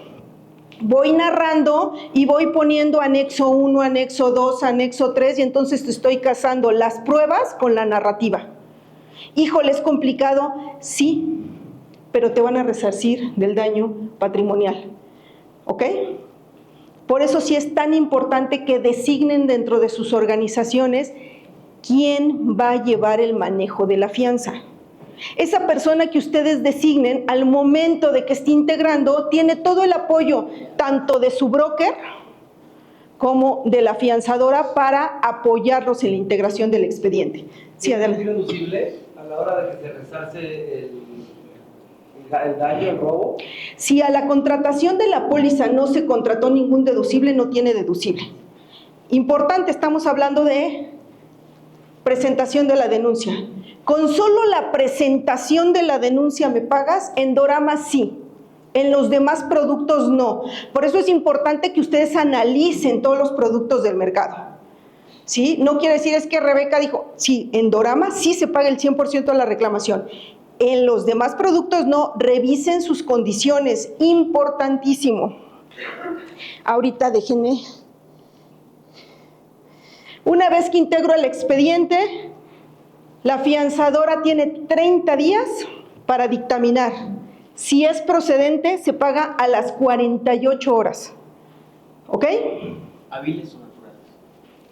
Voy narrando y voy poniendo anexo 1, anexo 2, anexo 3 y entonces estoy casando las pruebas con la narrativa. Híjole, ¿es complicado? Sí, pero te van a resarcir del daño patrimonial. ¿Ok? Por eso sí es tan importante que designen dentro de sus organizaciones quién va a llevar el manejo de la fianza. Esa persona que ustedes designen al momento de que esté integrando tiene todo el apoyo tanto de su broker como de la afianzadora para apoyarlos en la integración del expediente. Sí, adelante. ¿Es deducible a la hora de que se resarce el daño, el robo? Si a la contratación de la póliza no se contrató ningún deducible, no tiene deducible. Importante, estamos hablando de presentación de la denuncia. Con solo la presentación de la denuncia me pagas, en Dorama sí. En los demás productos no. Por eso es importante que ustedes analicen todos los productos del mercado. ¿Sí? No quiere decir es que Rebeca dijo, sí, en Dorama sí se paga el 100% de la reclamación. En los demás productos no, revisen sus condiciones, importantísimo. Ahorita déjenme. Una vez que integro el expediente, la fianzadora tiene 30 días para dictaminar. Si es procedente, se paga a las 48 horas. ¿Ok? ¿Hábiles o naturales?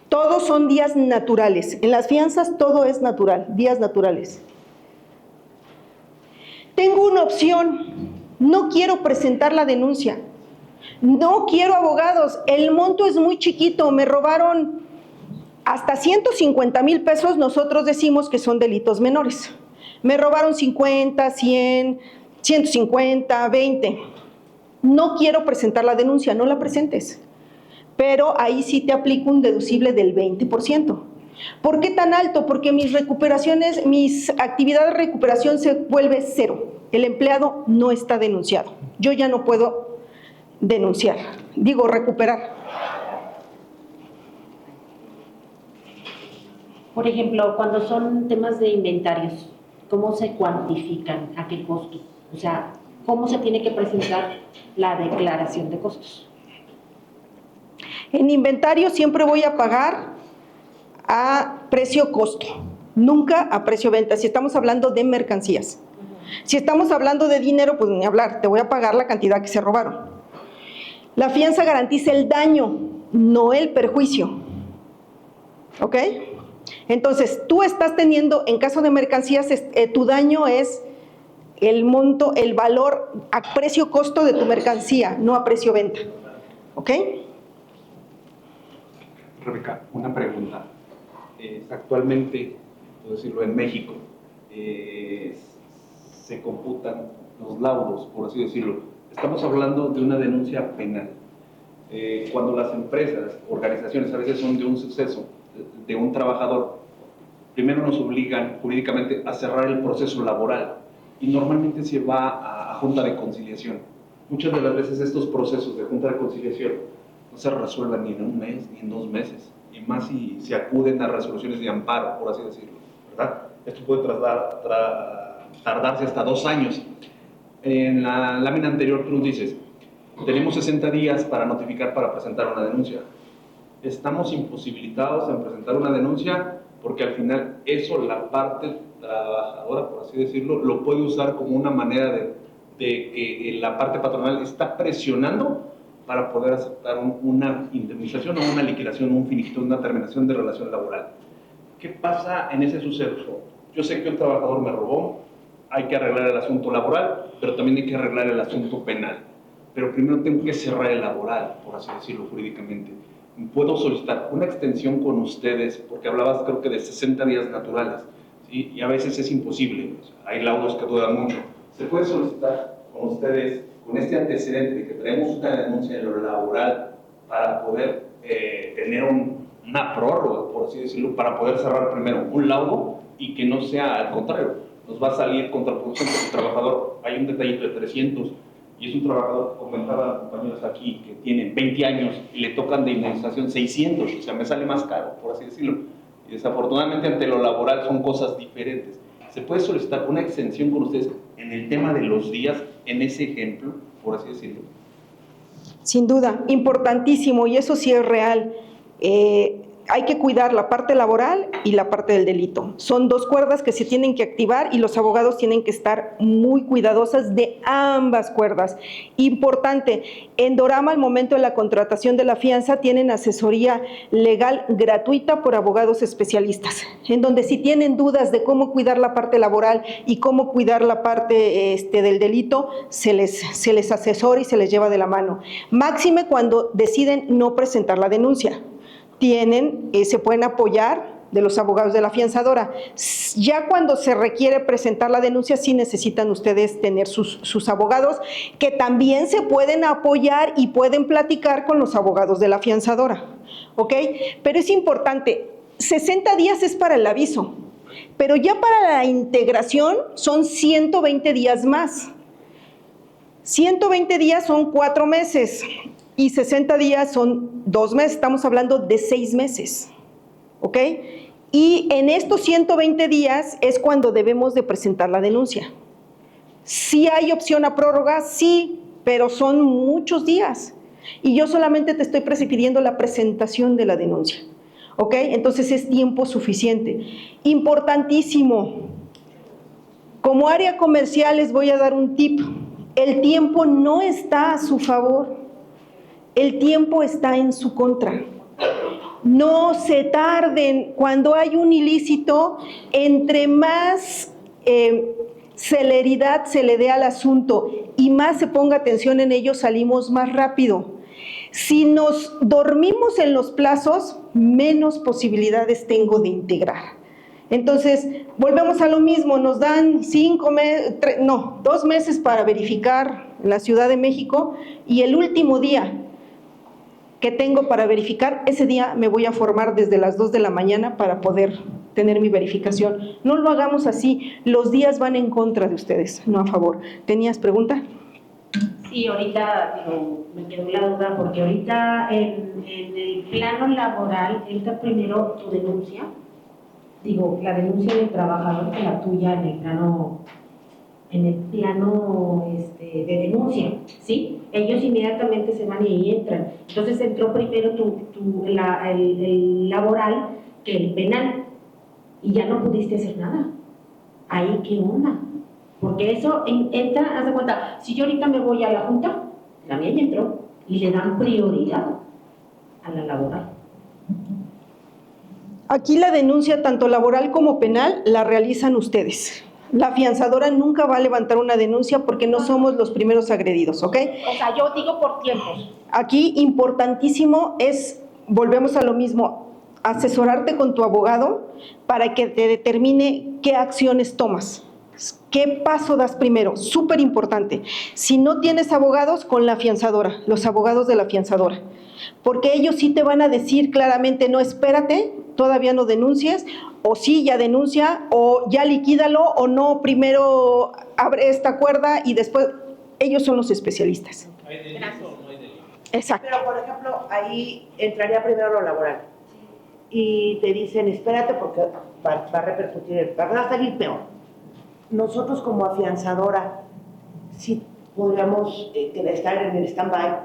Todos son días naturales. En las fianzas todo es natural, días naturales. Tengo una opción. No quiero presentar la denuncia. No quiero abogados. El monto es muy chiquito. Me robaron hasta 150,000 pesos. Nosotros decimos que son delitos menores. Me robaron 50, 100, 150, 20. No quiero presentar la denuncia. No la presentes. Pero ahí sí te aplico un deducible del 20%. ¿Por qué tan alto? Porque mis recuperaciones, mis actividades de recuperación se vuelve cero. El empleado no está denunciado. Yo ya no puedo denunciar, digo recuperar. Por ejemplo, cuando son temas de inventarios, ¿cómo se cuantifican? ¿A qué costo? O sea, ¿cómo se tiene que presentar la declaración de costos? En inventario siempre voy a pagar a precio costo, nunca a precio venta, si estamos hablando de mercancías. Si estamos hablando de dinero, pues ni hablar, te voy a pagar la cantidad que se robaron. La fianza garantiza el daño, no el perjuicio. ¿Ok? Entonces, tú estás teniendo, en caso de mercancías, tu daño es el monto, el valor a precio costo de tu mercancía, no a precio venta. ¿Ok? Rebeca, una pregunta. Actualmente, puedo decirlo, en México, se computan los laudos, por así decirlo. Estamos hablando de una denuncia penal. Cuando las empresas, organizaciones, a veces son de un suceso, de un trabajador, primero nos obligan jurídicamente a cerrar el proceso laboral y normalmente se va a junta de conciliación. Muchas de las veces estos procesos de junta de conciliación no se resuelven ni en un mes ni en 2 meses, y más si se acuden a resoluciones de amparo, por así decirlo, ¿verdad? Esto puede tardarse hasta 2 años. En la lámina anterior tú nos dices, tenemos 60 días para notificar, para presentar una denuncia. Estamos imposibilitados en presentar una denuncia porque al final eso la parte trabajadora, por así decirlo, lo puede usar como una manera de que la parte patronal está presionando para poder aceptar una indemnización o una liquidación, un finiquito, una terminación de relación laboral. ¿Qué pasa en ese suceso? Yo sé que un trabajador me robó, hay que arreglar el asunto laboral, pero también hay que arreglar el asunto penal. Pero primero tengo que cerrar el laboral, por así decirlo jurídicamente. Puedo solicitar una extensión con ustedes, porque hablabas creo que de 60 días naturales, ¿sí? Y a veces es imposible, o sea, hay laudos que duran mucho. Se puede solicitar con ustedes, con este antecedente de que traemos una denuncia en lo laboral para poder tener una prórroga, por así decirlo, para poder cerrar primero un laudo y que no sea al contrario, nos va a salir contraproducente porque el trabajador, hay un detallito de 300 y es un trabajador, comentaba compañeros aquí, que tiene 20 años y le tocan de indemnización 600, o sea, me sale más caro, por así decirlo. Y desafortunadamente ante lo laboral son cosas diferentes. ¿Se puede solicitar una extensión con ustedes en el tema de los días, en ese ejemplo, por así decirlo? Sin duda, importantísimo, y eso sí es real. Hay que cuidar la parte laboral y la parte del delito. Son 2 cuerdas que se tienen que activar y los abogados tienen que estar muy cuidadosas de ambas cuerdas. Importante, en Dorama al momento de la contratación de la fianza tienen asesoría legal gratuita por abogados especialistas, en donde si tienen dudas de cómo cuidar la parte laboral y cómo cuidar la parte del delito, se les asesora y se les lleva de la mano. Máxime cuando deciden no presentar la denuncia. Se pueden apoyar de los abogados de la fianzadora. Ya cuando se requiere presentar la denuncia, sí necesitan ustedes tener sus abogados, que también se pueden apoyar y pueden platicar con los abogados de la fianzadora, ¿ok? Pero es importante, 60 días es para el aviso, pero ya para la integración son 120 días más. 120 días son 4 meses y 60 días son 2 meses. Estamos hablando de 6 meses, ¿ok? Y en estos 120 días es cuando debemos de presentar la denuncia. ¿Sí hay opción a prórroga? Sí, pero son muchos días. Y yo solamente te estoy pidiendo la presentación de la denuncia, ¿ok? Entonces es tiempo suficiente. Importantísimo. Como área comercial les voy a dar un tip. El tiempo no está a su favor. El tiempo está en su contra. No se tarden. Cuando hay un ilícito, entre más celeridad se le dé al asunto y más se ponga atención en ello, salimos más rápido. Si nos dormimos en los plazos, menos posibilidades tengo de integrar. Entonces, volvemos a lo mismo, nos dan 2 meses para verificar en la Ciudad de México y el último día que tengo para verificar, ese día me voy a formar desde las 2 de la mañana para poder tener mi verificación. No lo hagamos así, los días van en contra de ustedes, no a favor. ¿Tenías pregunta? Sí, ahorita me quedó la duda porque ahorita en el plano laboral entra primero tu denuncia, la denuncia del trabajador que la tuya en el plano de denuncia, ¿sí? Ellos inmediatamente se van y ahí entran. Entonces entró primero el laboral que el penal y ya no pudiste hacer nada. Ahí, ¿qué onda? Porque eso entra, haz de cuenta, si yo ahorita me voy a la junta, la mía ya entró y le dan prioridad a la laboral. Aquí la denuncia, tanto laboral como penal, la realizan ustedes. La afianzadora nunca va a levantar una denuncia porque no somos los primeros agredidos, ¿ok? O sea, yo digo por tiempos. Aquí importantísimo es, volvemos a lo mismo, asesorarte con tu abogado para que te determine qué acciones tomas. ¿Qué paso das primero? Súper importante. Si no tienes abogados, con la afianzadora, los abogados de la afianzadora. Porque ellos sí te van a decir claramente, no, espérate, todavía no denuncies, o sí, ya denuncia, o ya liquídalo, o no, primero abre esta cuerda y después, ellos son los especialistas. ¿Hay delito o no hay delito? Exacto. Pero, por ejemplo, ahí entraría primero lo laboral. Y te dicen, espérate porque va a repercutir, va a salir peor. Nosotros como afianzadora, sí podríamos estar en el stand-by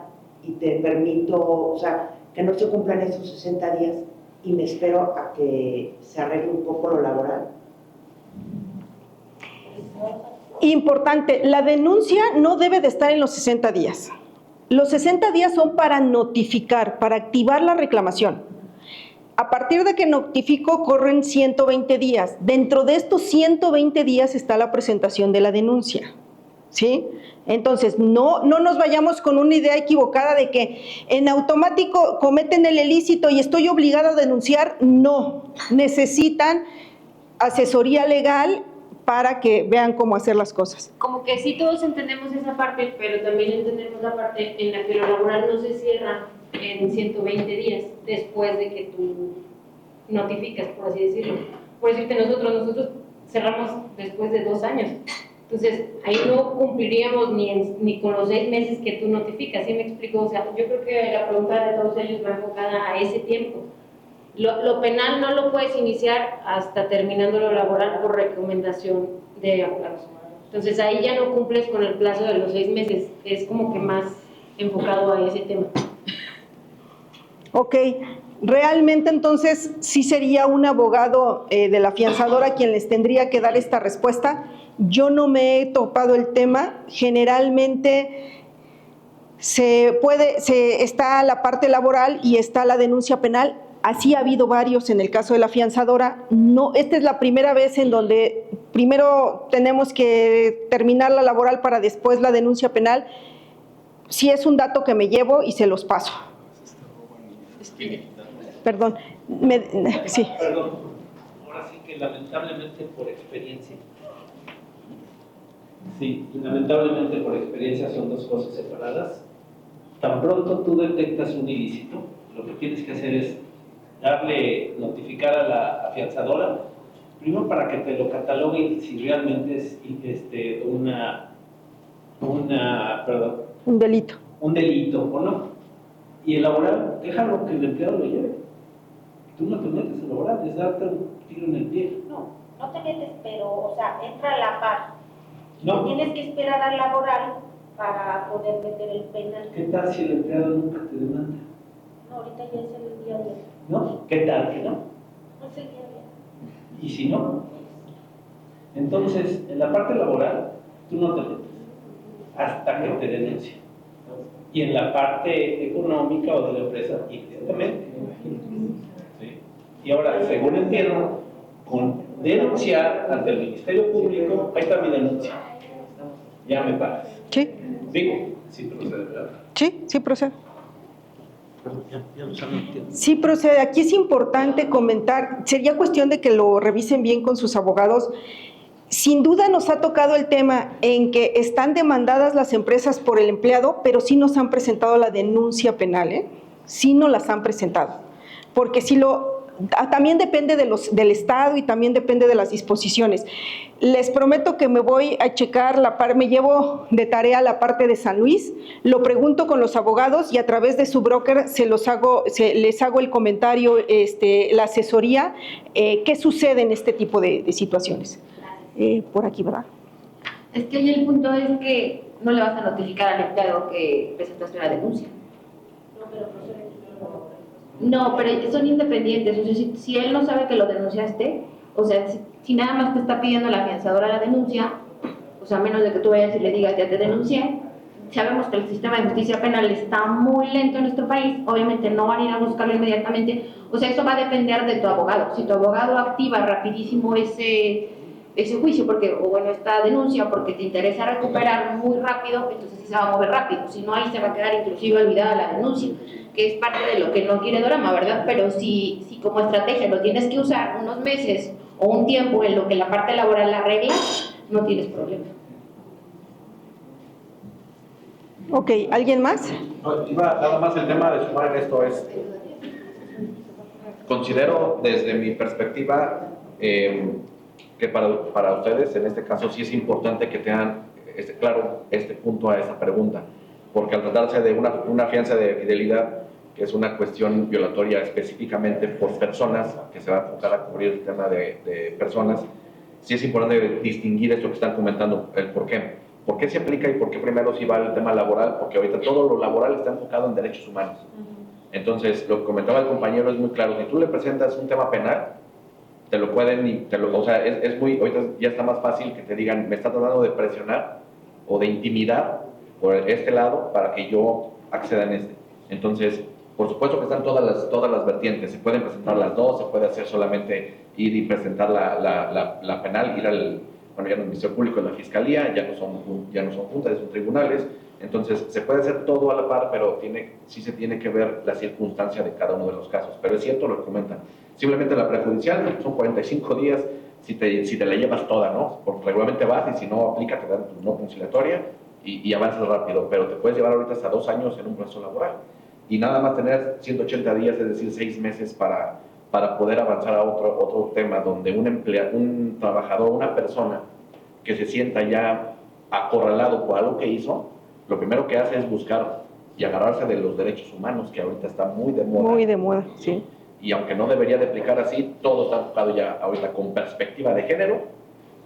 y te permito, o sea, que no se cumplan esos 60 días y me espero a que se arregle un poco lo laboral. Importante, la denuncia no debe de estar en los 60 días. Los 60 días son para notificar, para activar la reclamación. A partir de que notifico, corren 120 días. Dentro de estos 120 días está la presentación de la denuncia, ¿sí? Entonces, no nos vayamos con una idea equivocada de que en automático cometen el ilícito y estoy obligada a denunciar. No, necesitan asesoría legal para que vean cómo hacer las cosas. Como que sí todos entendemos esa parte, pero también entendemos la parte en la que lo laboral no se cierra en 120 días después de que tú notificas, por así decirlo. Por decirte, nosotros cerramos después de 2 años. Entonces, ahí no cumpliríamos ni con los 6 meses que tú notificas, ¿sí me explico? O sea, yo creo que la pregunta de todos ellos va enfocada a ese tiempo. Lo penal no lo puedes iniciar hasta terminando lo laboral por recomendación de aplauso. Entonces, ahí ya no cumples con el plazo de los 6 meses, es como que más enfocado a ese tema. Ok, realmente entonces sí sería un abogado de la afianzadora quien les tendría que dar esta respuesta. Yo no me he topado el tema, generalmente está la parte laboral y está la denuncia penal. Así ha habido varios en el caso de la afianzadora. No, esta es la primera vez en donde primero tenemos que terminar la laboral para después la denuncia penal. Sí es un dato que me llevo y se los paso. Perdón, sí. Perdón, ahora sí que lamentablemente por experiencia. Sí, lamentablemente por experiencia son 2 cosas separadas. Tan pronto tú detectas un ilícito, lo que tienes que hacer es notificar a la afianzadora, primero para que te lo cataloguen si realmente es un delito o no. Y el laboral, déjalo que el empleado lo lleve. Tú no te metes en laboral, es darte un tiro en el pie. No te metes, pero, o sea, entra a la par. No. Tienes que esperar al laboral para poder meter el penal. ¿Qué tal si el empleado nunca te demanda? No, ahorita ya es el día a día. ¿No? ¿Qué tal que no? No es el día a día. ¿Y si no? Entonces, en la parte laboral, tú no te metes hasta que te denuncien. Y en la parte económica o de la empresa, inmediatamente. ¿Sí? Y ahora, según entiendo, con denunciar ante el Ministerio Público, ahí está mi denuncia. Ya me pagas. Sí. Digo, sí procede, ¿verdad? Sí procede. Sí procede. Aquí es importante comentar, sería cuestión de que lo revisen bien con sus abogados. Sin duda nos ha tocado el tema en que están demandadas las empresas por el empleado, pero sí nos han presentado la denuncia penal, ¿eh? Sí nos las han presentado. Porque si también depende del Estado y también depende de las disposiciones. Les prometo que me voy a checar me llevo de tarea la parte de San Luis, lo pregunto con los abogados y a través de su broker les hago el comentario, la asesoría, qué sucede en este tipo de situaciones. Por aquí, ¿verdad? Es que ahí el punto es que no le vas a notificar al empleado que presentaste una denuncia. No, pero son independientes. O sea, si él no sabe que lo denunciaste, o sea, si nada más te está pidiendo la afianzadora la denuncia, o sea, a menos de que tú vayas y le digas, ya te denuncié, sabemos que el sistema de justicia penal está muy lento en nuestro país, obviamente no van a ir a buscarlo inmediatamente, o sea, eso va a depender de tu abogado. Si tu abogado activa rapidísimo ese juicio, esta denuncia, porque te interesa recuperar muy rápido, entonces sí se va a mover rápido, si no ahí se va a quedar inclusive olvidada la denuncia, que es parte de lo que no quiere Dorama, ¿verdad? Pero si como estrategia lo tienes que usar unos meses o un tiempo en lo que la parte laboral la arregla, no tienes problema. Ok, ¿alguien más? Nada más el tema de sumar en esto es, considero desde mi perspectiva que para ustedes en este caso sí es importante que tengan claro este punto a esa pregunta, porque al tratarse de una fianza de fidelidad, que es una cuestión violatoria específicamente por personas, que se va a enfocar a cubrir el tema de personas, sí es importante distinguir esto que están comentando, el por qué. ¿Por qué se aplica y por qué primero sí va el tema laboral? Porque ahorita todo lo laboral está enfocado en derechos humanos. Entonces, lo que comentaba el compañero es muy claro. Si tú le presentas un tema penal, te lo pueden, o sea, ahorita ya está más fácil que te digan, me está tratando de presionar o de intimidar por este lado para que yo acceda en este. Entonces, por supuesto que están todas las vertientes, se pueden presentar las dos, se puede hacer solamente ir y presentar la penal, ir al Ministerio Público, en la Fiscalía, ya no son juntas, son tribunales. Entonces, se puede hacer todo a la par, pero sí se tiene que ver la circunstancia de cada uno de los casos. Pero es cierto lo que comentan. Simplemente la prejudicial son 45 días si te la llevas toda, ¿no? Porque regularmente vas y si no aplica te dan tu no conciliatoria y avanzas rápido. Pero te puedes llevar ahorita hasta 2 años en un proceso laboral. Y nada más tener 180 días, es decir, 6 meses para poder avanzar a otro tema donde un trabajador, una persona que se sienta ya acorralado por algo que hizo, lo primero que hace es buscar y agarrarse de los derechos humanos, que ahorita está muy de moda. Muy de moda, sí. Y aunque no debería de aplicar así, todo está enfocado ya ahorita con perspectiva de género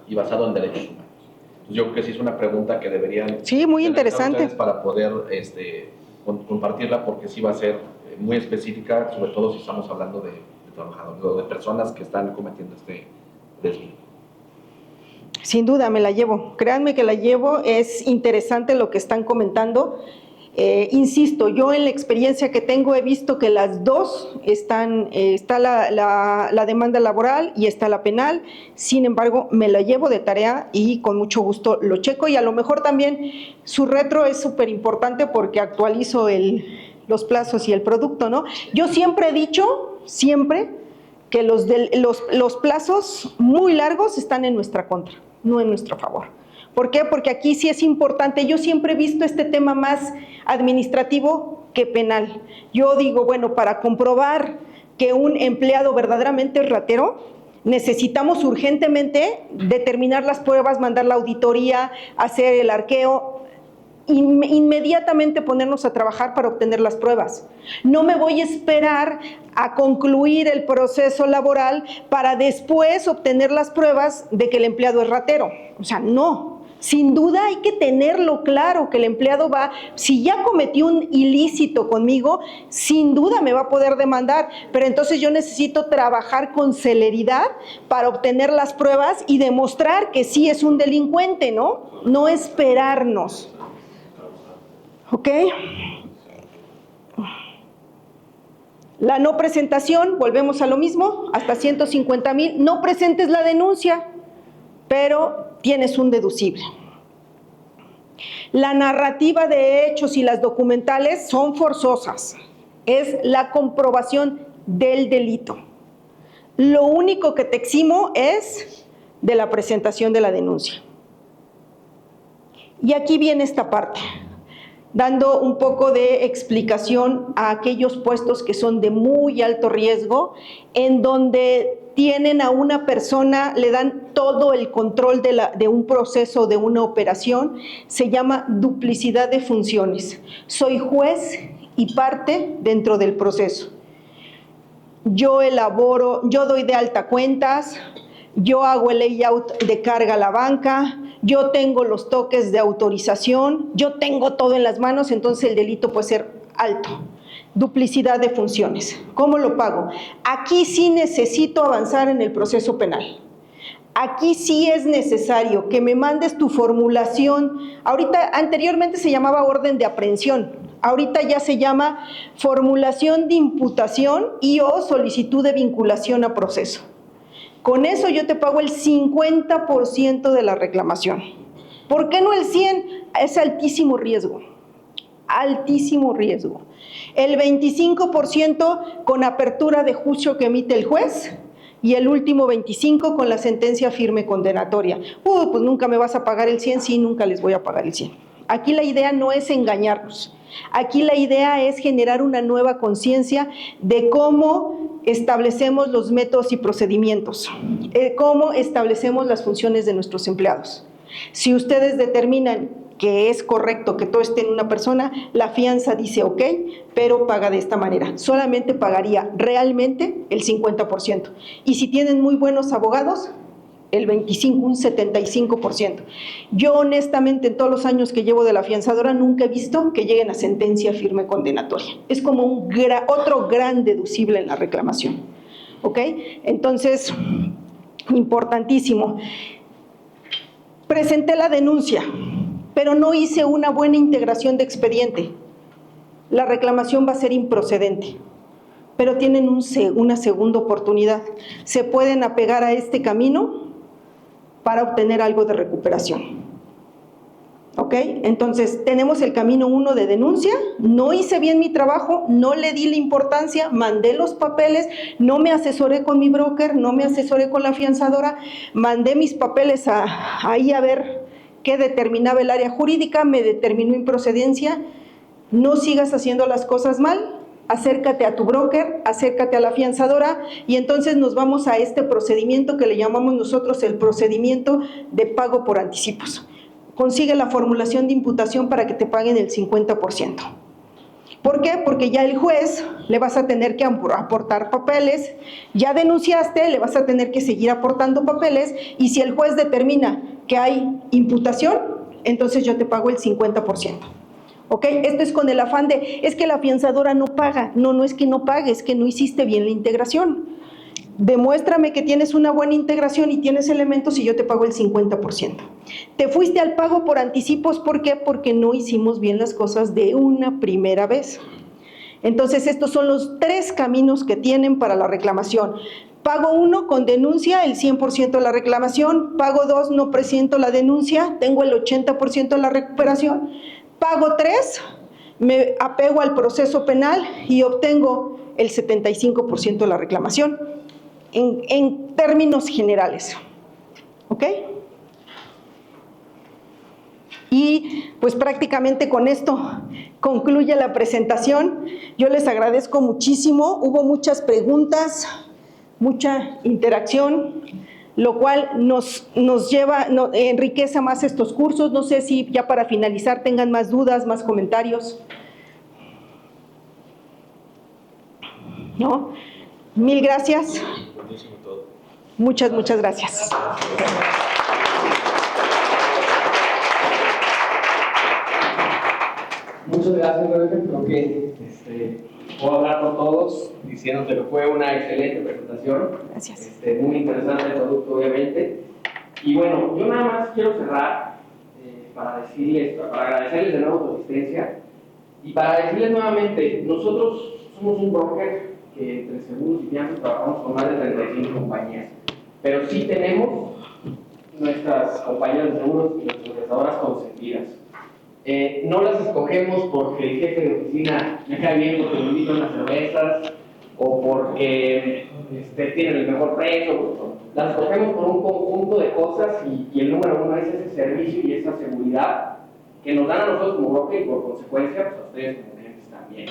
y basado en derechos humanos. Entonces yo creo que sí es una pregunta que deberían... Sí, muy interesante. Para poder compartirla, porque sí va a ser muy específica, sobre todo si estamos hablando de trabajadores o de personas que están cometiendo este desvío. Sin duda, me la llevo. Créanme que la llevo. Es interesante lo que están comentando. Insisto, yo en la experiencia que tengo he visto que las dos está la demanda laboral y está la penal. Sin embargo, me la llevo de tarea y con mucho gusto lo checo. Y a lo mejor también su retro es súper importante porque actualizo los plazos y el producto, ¿no? Yo siempre he dicho, que los plazos muy largos están en nuestra contra, no en nuestro favor. ¿Por qué? Porque aquí sí es importante. Yo siempre he visto este tema más administrativo que penal. Yo digo, bueno, para comprobar que un empleado verdaderamente es ratero, necesitamos urgentemente determinar las pruebas, mandar la auditoría, hacer el arqueo. inmediatamente ponernos a trabajar para obtener las pruebas. No me voy a esperar a concluir el proceso laboral para después obtener las pruebas de que el empleado es ratero. O sea, no. Sin duda hay que tenerlo claro que el empleado va, si ya cometió un ilícito conmigo, sin duda me va a poder demandar, pero entonces yo necesito trabajar con celeridad para obtener las pruebas y demostrar que sí es un delincuente, ¿no? No esperarnos. ¿Ok? La no presentación, volvemos a lo mismo, hasta 150,000, no presentes la denuncia, pero tienes un deducible. La narrativa de hechos y las documentales son forzosas, es la comprobación del delito. Lo único que te eximo es de la presentación de la denuncia. Y aquí viene esta parte, dando un poco de explicación a aquellos puestos que son de muy alto riesgo, en donde tienen a una persona, le dan todo el control de un proceso, de una operación, se llama duplicidad de funciones. Soy juez y parte dentro del proceso. Yo elaboro, yo doy de alta cuentas, yo hago el layout de carga a la banca, yo tengo los toques de autorización, yo tengo todo en las manos, entonces el delito puede ser alto. Duplicidad de funciones. ¿Cómo lo pago? Aquí sí necesito avanzar en el proceso penal. Aquí sí es necesario que me mandes tu formulación. Ahorita, anteriormente se llamaba orden de aprehensión. Ahorita ya se llama formulación de imputación y o solicitud de vinculación a proceso. Con eso yo te pago el 50% de la reclamación. ¿Por qué no el 100%? Es altísimo riesgo. Altísimo riesgo. El 25% con apertura de juicio que emite el juez y el último 25% con la sentencia firme condenatoria. Pues nunca me vas a pagar el 100%, sí, nunca les voy a pagar el 100%. Aquí la idea no es engañarnos. Aquí la idea es generar una nueva conciencia de cómo establecemos los métodos y procedimientos, cómo establecemos las funciones de nuestros empleados. Si ustedes determinan que es correcto que todo esté en una persona, la fianza dice ok, pero paga de esta manera. Solamente pagaría realmente el 50%. Y si tienen muy buenos abogados, el 25%, un 75%. Yo honestamente en todos los años que llevo de la afianzadora nunca he visto que lleguen a sentencia firme condenatoria. Es como otro gran deducible en la reclamación. ¿Ok? Entonces, importantísimo. Presenté la denuncia, pero no hice una buena integración de expediente. La reclamación va a ser improcedente, pero tienen una segunda oportunidad. Se pueden apegar a este camino para obtener algo de recuperación. ¿Ok? Entonces, tenemos el camino 1 de denuncia, no hice bien mi trabajo, no le di la importancia, mandé los papeles, no me asesoré con mi broker, no me asesoré con la afianzadora, mandé mis papeles ahí a ver qué determinaba el área jurídica, me determinó improcedencia. No sigas haciendo las cosas mal, acércate a tu broker, acércate a la afianzadora y entonces nos vamos a este procedimiento que le llamamos nosotros el procedimiento de pago por anticipos. Consigue la formulación de imputación para que te paguen el 50%. ¿Por qué? Porque ya el juez le vas a tener que aportar papeles, ya denunciaste, le vas a tener que seguir aportando papeles y si el juez determina que hay imputación, entonces yo te pago el 50%. ¿Ok? Esto es con el afán de, es que la afianzadora no paga. No es que no pague, es que no hiciste bien la integración. Demuéstrame que tienes una buena integración y tienes elementos y yo te pago el 50%. Te fuiste al pago por anticipos, ¿por qué? Porque no hicimos bien las cosas de una primera vez. Entonces, estos son los 3 caminos que tienen para la reclamación. Pago 1 con denuncia, el 100% de la reclamación. Pago 2, no presento la denuncia, tengo el 80% de la recuperación. Pago 3, me apego al proceso penal y obtengo el 75% de la reclamación. En términos generales, ¿ok? Y pues prácticamente con esto concluye la presentación. Yo les agradezco muchísimo, hubo muchas preguntas, mucha interacción. lo cual nos enriquece más estos cursos. No sé si ya para finalizar tengan más dudas, más comentarios. ¿No? Mil gracias. Buenísimo todo. Muchas gracias. Muchas gracias, Rebeca. Creo que puedo hablar por todos diciéndote que fue una excelente presentación. Gracias. Muy interesante el producto, obviamente. Y bueno, yo nada más quiero cerrar para agradecerles de nuevo su asistencia y para decirles nuevamente, nosotros somos un broker que entre seguros y fianzas trabajamos con más de 35 compañías, pero sí tenemos nuestras compañías de seguros y nuestras prestadoras consentidas. No las escogemos porque el jefe de oficina me cae bien porque me invita a unas cervezas o porque tienen el mejor precio. Las escogemos por un conjunto de cosas y el número uno es ese servicio y esa seguridad que nos dan a nosotros como broker y por consecuencia pues, a ustedes como clientes también.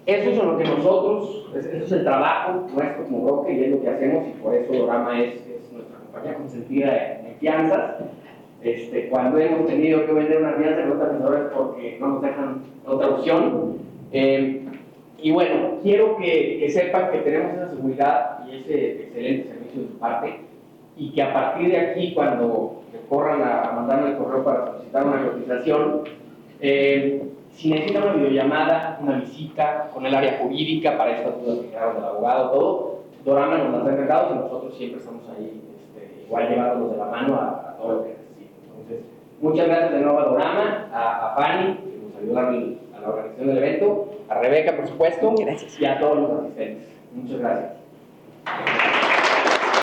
Eso es lo que nosotros, eso es el trabajo nuestro como broker y es lo que hacemos y por eso Dorama es nuestra compañía consentida en fianzas. Cuando hemos tenido que vender una fianza con otras pensadoras porque no nos dejan otra opción. Y bueno, quiero que sepan que tenemos esa seguridad y ese excelente servicio de su parte y que a partir de aquí, cuando corran a mandarme el correo para solicitar una cotización, si necesitan una videollamada, una visita con el área jurídica para estas dudas que quedaron del abogado, todo, Dorama nos las ha encargado y nosotros siempre estamos ahí igual llevándonos de la mano a todo lo que necesiten. Entonces, muchas gracias de nuevo a Dorama, a Fanny, que nos ayudó a la organización del evento, a Rebeca, por supuesto, y a todos los asistentes. Muchas gracias.